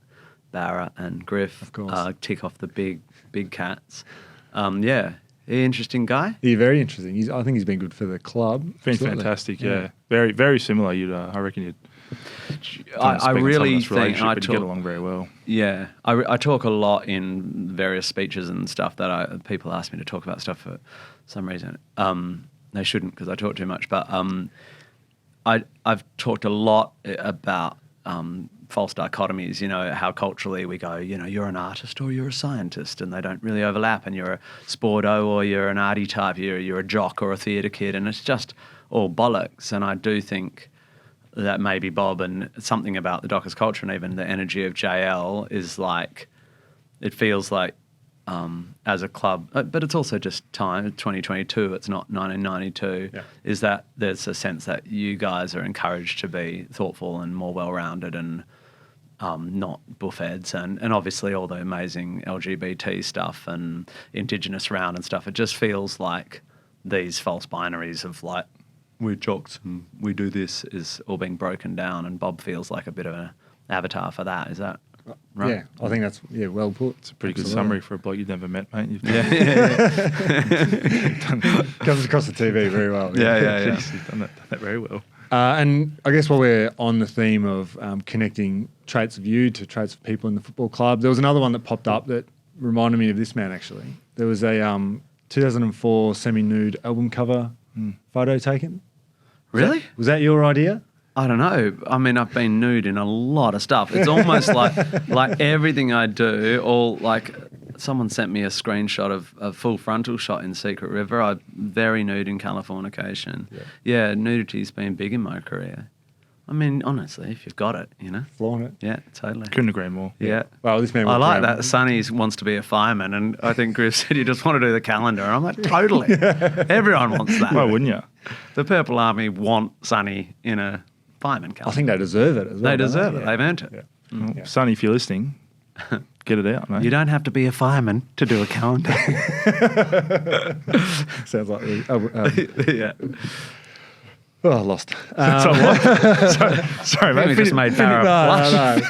Barra and Griff, of course, tick off the big cats. Interesting guy. Yeah, very interesting. I think he's been good for the club. Been Absolutely. fantastic. Yeah. Very, very similar. I reckon you'd. I really think I get along very well. Yeah, I talk a lot in various speeches and stuff that people ask me to talk about stuff for some reason. They shouldn't because I talk too much. But I've talked a lot about false dichotomies. How culturally we go. You're an artist or you're a scientist, and they don't really overlap. And you're a sporto or you're an arty type. You're a jock or a theatre kid, and it's just all bollocks. And I do think that maybe Bob and something about the Dockers culture and even the energy of JL is like, it feels like as a club, but it's also just time, 2022, it's not 1992, is that there's a sense that you guys are encouraged to be thoughtful and more well-rounded and not buffheads and obviously all the amazing LGBT stuff and Indigenous round and stuff. It just feels like these false binaries of like, we're jocks and we do this is all being broken down, and Bob feels like a bit of an avatar for that. Is that right? Yeah, I think that's well put. It's a pretty good summary for a bloke you've never met, mate. Comes across the TV very well. Yeah. You've done that very well. And I guess while we're on the theme of connecting traits of you to traits of people in the football club, there was another one that popped up that reminded me of this man, actually. There was a 2004 semi-nude album cover photo taken. Really? Was that your idea? I don't know. I mean, I've been nude in a lot of stuff. It's almost like everything I do, all like someone sent me a screenshot of a full frontal shot in Secret River. I'm very nude in Californication. Yeah, nudity's been big in my career. I mean, honestly, if you've got it, Flaunt it. Yeah, totally. Couldn't agree more. Yeah. Well, this man. I like walked around- that. Sonny wants to be a fireman, and I think Griff said you just want to do the calendar. And I'm like, totally. Everyone wants that. Why wouldn't you? The Purple Army want Sonny in a fireman calendar. I think they deserve it as well. They don't deserve it. Yeah. They've earned it. Yeah. Well, Yeah. Sonny, if you're listening, get it out, mate. You don't have to be a fireman to do a calendar. Sounds like Yeah. oh, I lost. Sorry, We mate. just made Barra blush. No.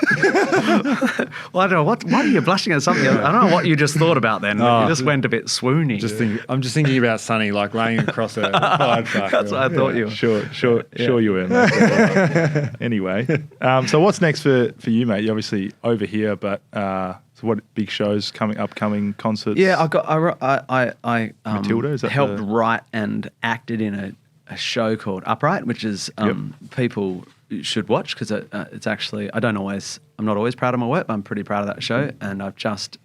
Well, I don't know. Why are you blushing at something? I don't know what you just thought about then. Oh. You just went a bit swoony. I'm just thinking about Sonny like laying across a fire truck. That's what I thought you were. Sure you were. Mate. Anyway, so what's next for you, mate? You're obviously over here, but so what big shows upcoming concerts? Yeah, I Matilda, is that helped the- write and acted in a show called Upright, which is people should watch because it's actually I'm not always proud of my work, but I'm pretty proud of that show, and I'm just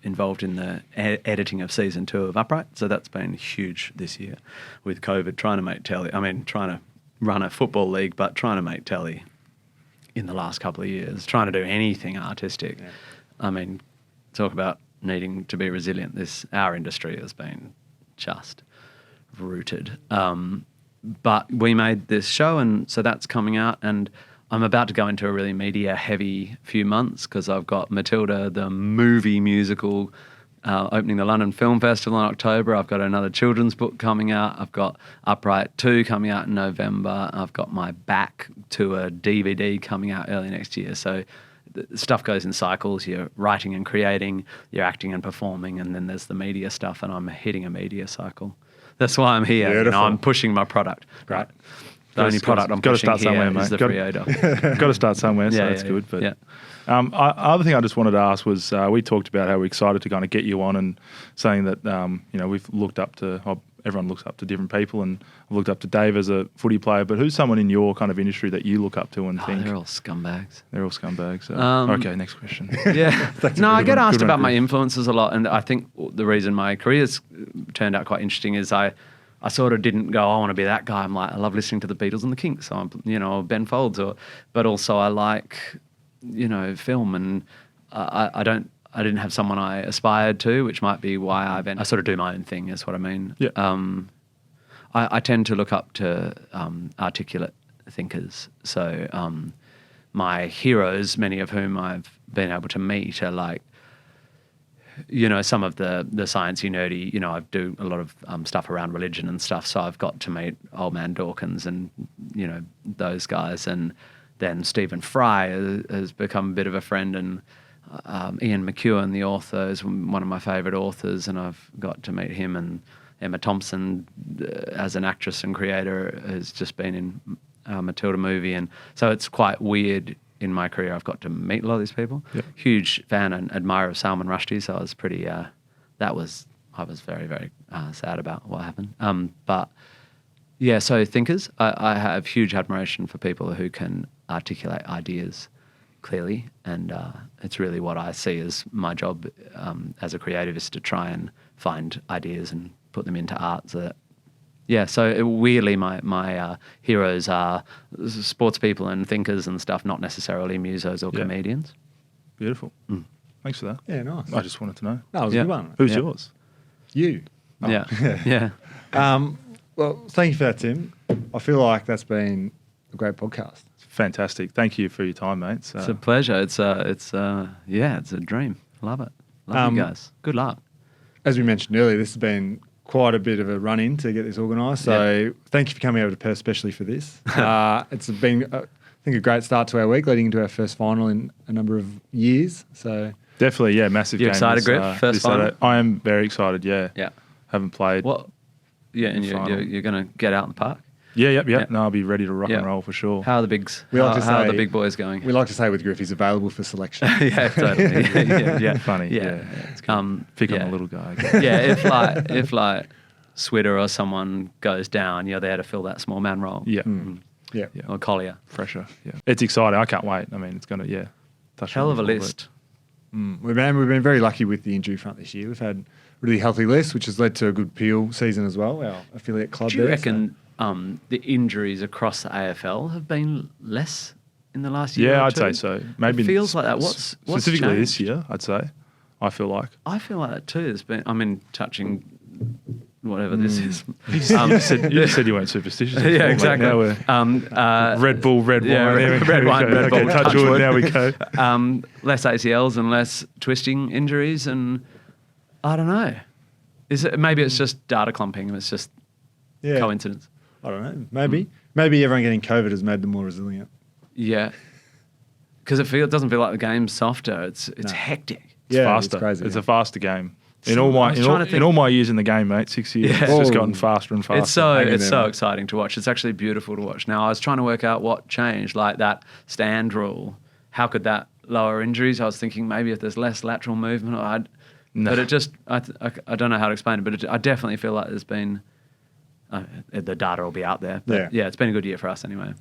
involved in the editing of season 2 of Upright. So that's been huge this year with COVID, trying to make telly. I mean, trying to run a football league, but trying to make telly in the last couple of years, trying to do anything artistic. Yeah. I mean, talk about needing to be resilient. Our industry has been just rooted. But we made this show, and so that's coming out, and I'm about to go into a really media-heavy few months because I've got Matilda, the movie musical, opening the London Film Festival in October. I've got another children's book coming out. I've got Upright 2 coming out in November. I've got my back to a DVD coming out early next year. So stuff goes in cycles. You're writing and creating, you're acting and performing, and then there's the media stuff, and I'm hitting a media cycle. That's why I'm here. You know, I'm pushing my product. Right. The only product I'm pushing here is the Creator. Got to start somewhere, so that's good. But other thing I just wanted to ask was we talked about how we're excited to kind of get you on, and saying that we've looked up to everyone looks up to different people, and I've looked up to Dave as a footy player. But who's someone in your kind of industry that you look up to and think they're all scumbags? They're all scumbags. So. Okay, next question. Yeah, no, I get asked about my influences a lot, and I think the reason my career's turned out quite interesting is I sort of didn't go, I want to be that guy. I'm like, I love listening to the Beatles and the Kinks, so I'm, Ben Folds, but also I like, film, and I didn't have someone I aspired to, which might be why I sort of do my own thing, is what I mean. Yeah. I tend to look up to articulate thinkers. So my heroes, many of whom I've been able to meet, are like, some of the sciencey, nerdy, I do a lot of stuff around religion and stuff, so I've got to meet Old Man Dawkins and, those guys. And then Stephen Fry has become a bit of a friend, and Ian McEwan, the author, is one of my favourite authors, and I've got to meet him. And Emma Thompson, as an actress and creator, has just been in Matilda movie, and so it's quite weird in my career. I've got to meet a lot of these people. Yep. Huge fan and admirer of Salman Rushdie, so I was pretty. I was very, very sad about what happened. But yeah, so thinkers. I have huge admiration for people who can articulate ideas clearly, and it's really what I see as my job as a creative, is to try and find ideas and put them into art. So weirdly, my heroes are sports people and thinkers and stuff, not necessarily musos or comedians. Beautiful. Thanks for that. Yeah, nice. I just wanted to know. That was a good one. Who's yours? You. Oh. Yeah. Well, thank you for that, Tim. I feel like that's been a great podcast. Fantastic. Thank you for your time, mate. It's a pleasure. It's a dream. Love it. Love you guys. Good luck. As we mentioned earlier, this has been quite a bit of a run-in to get this organised. So thank you for coming over to Perth, especially for this. It's been, I think, a great start to our week, leading into our first final in a number of years. So definitely, massive game. You excited, Griff? First final? I am very excited, yeah. Haven't played. What? Yeah, and you're going to get out in the park? Yeah. No, I'll be ready to rock and roll for sure. How are the bigs? How are the big boys going? We like to say with Griff, he's available for selection. Yeah, totally. Yeah. Funny. Yeah. Pick on the little guy. If Switter or someone goes down, you're there to fill that small man role. Yeah. Yeah. Or Collier. Pressure. Yeah. It's exciting. I can't wait. I mean, it's going to touch hell of a list. We've been very lucky with the injury front this year. We've had a really healthy list, which has led to a good Peel season as well, our affiliate club. Do you reckon the injuries across the AFL have been less in the last year? Yeah, I'd say so. Maybe it feels like that. What's specifically changed? This year? I'd say. I feel like that too. There's been. Touching whatever this is. You said you weren't superstitious. Yeah, exactly. Red Bull, red wine. Red wine, red ball. Touch wood. Now we go. Less ACLs and less twisting injuries, and I don't know. Maybe it's just data clumping and it's just coincidence. I don't know. Maybe everyone getting COVID has made them more resilient. Yeah, because it doesn't feel like the game's softer. It's hectic. It's faster. It's crazy. It's a faster game. In all my years in the game, mate, 6 years, it's just gotten faster and faster. It's so exciting to watch. It's actually beautiful to watch. Now, I was trying to work out what changed, like that stand rule. How could that lower injuries? I was thinking maybe if there's less lateral movement, but it just I don't know how to explain it. But I definitely feel like there's been. The data will be out there. But it's been a good year for us anyway.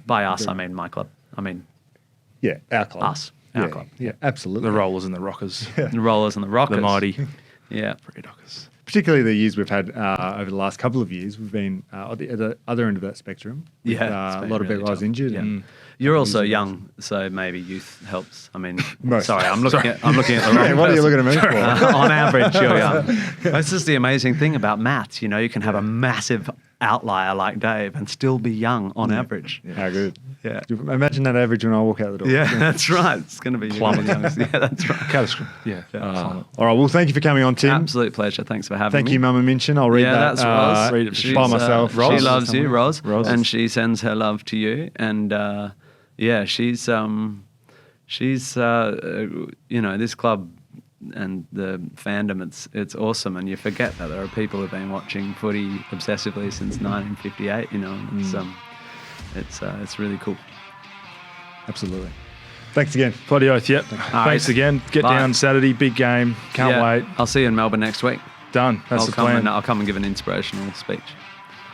By us, I mean my club. our club. Us. Our club. Yeah, absolutely. The Rollers and the Rockers. The Rollers and the Rockers. The mighty Yeah. Free Dockers. Particularly the years we've had over the last couple of years, we've been at the other end of that spectrum. With, Yeah, a lot of guys injured. Yeah. And You're also young, so maybe youth helps. I mean, Most. sorry, I'm looking at the wrong what are you person. looking at me for? On average, you're young. This is the amazing thing about maths. You know, you can have a massive outlier like Dave and still be young on average. How good. Yeah. Imagine that average when I walk out the door. Yeah, that's right. It's going to be Plummet. Yeah, that's right. Catastrophe. Yeah. All right. Well, thank you for coming on, Tim. Absolute pleasure. Thanks for having Thank me. you, Mama Minchin. I'll read Yeah, that. that's Roz. read it She's, by myself. She Roz. loves you, Roz, Roz. and she sends her love to you. And she's you know, this club and the fandom. It's awesome, and you forget that there are people who've been watching footy obsessively since 1958. You know, and it's really cool. Absolutely. Thanks again. Bloody oath, yep. Thanks again. Get Bye. down Saturday, big game. Can't wait. I'll see you in Melbourne next week. Done. That's the plan. I'll come and give an inspirational speech.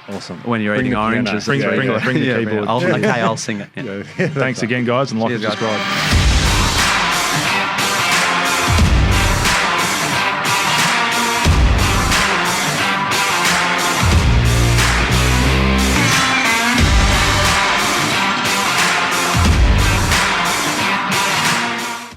Awesome. When you're Bring eating the piano. oranges. Bring the keyboard. I'll sing it. Yeah. Thanks again, guys, and like and Cheers, guys. subscribe.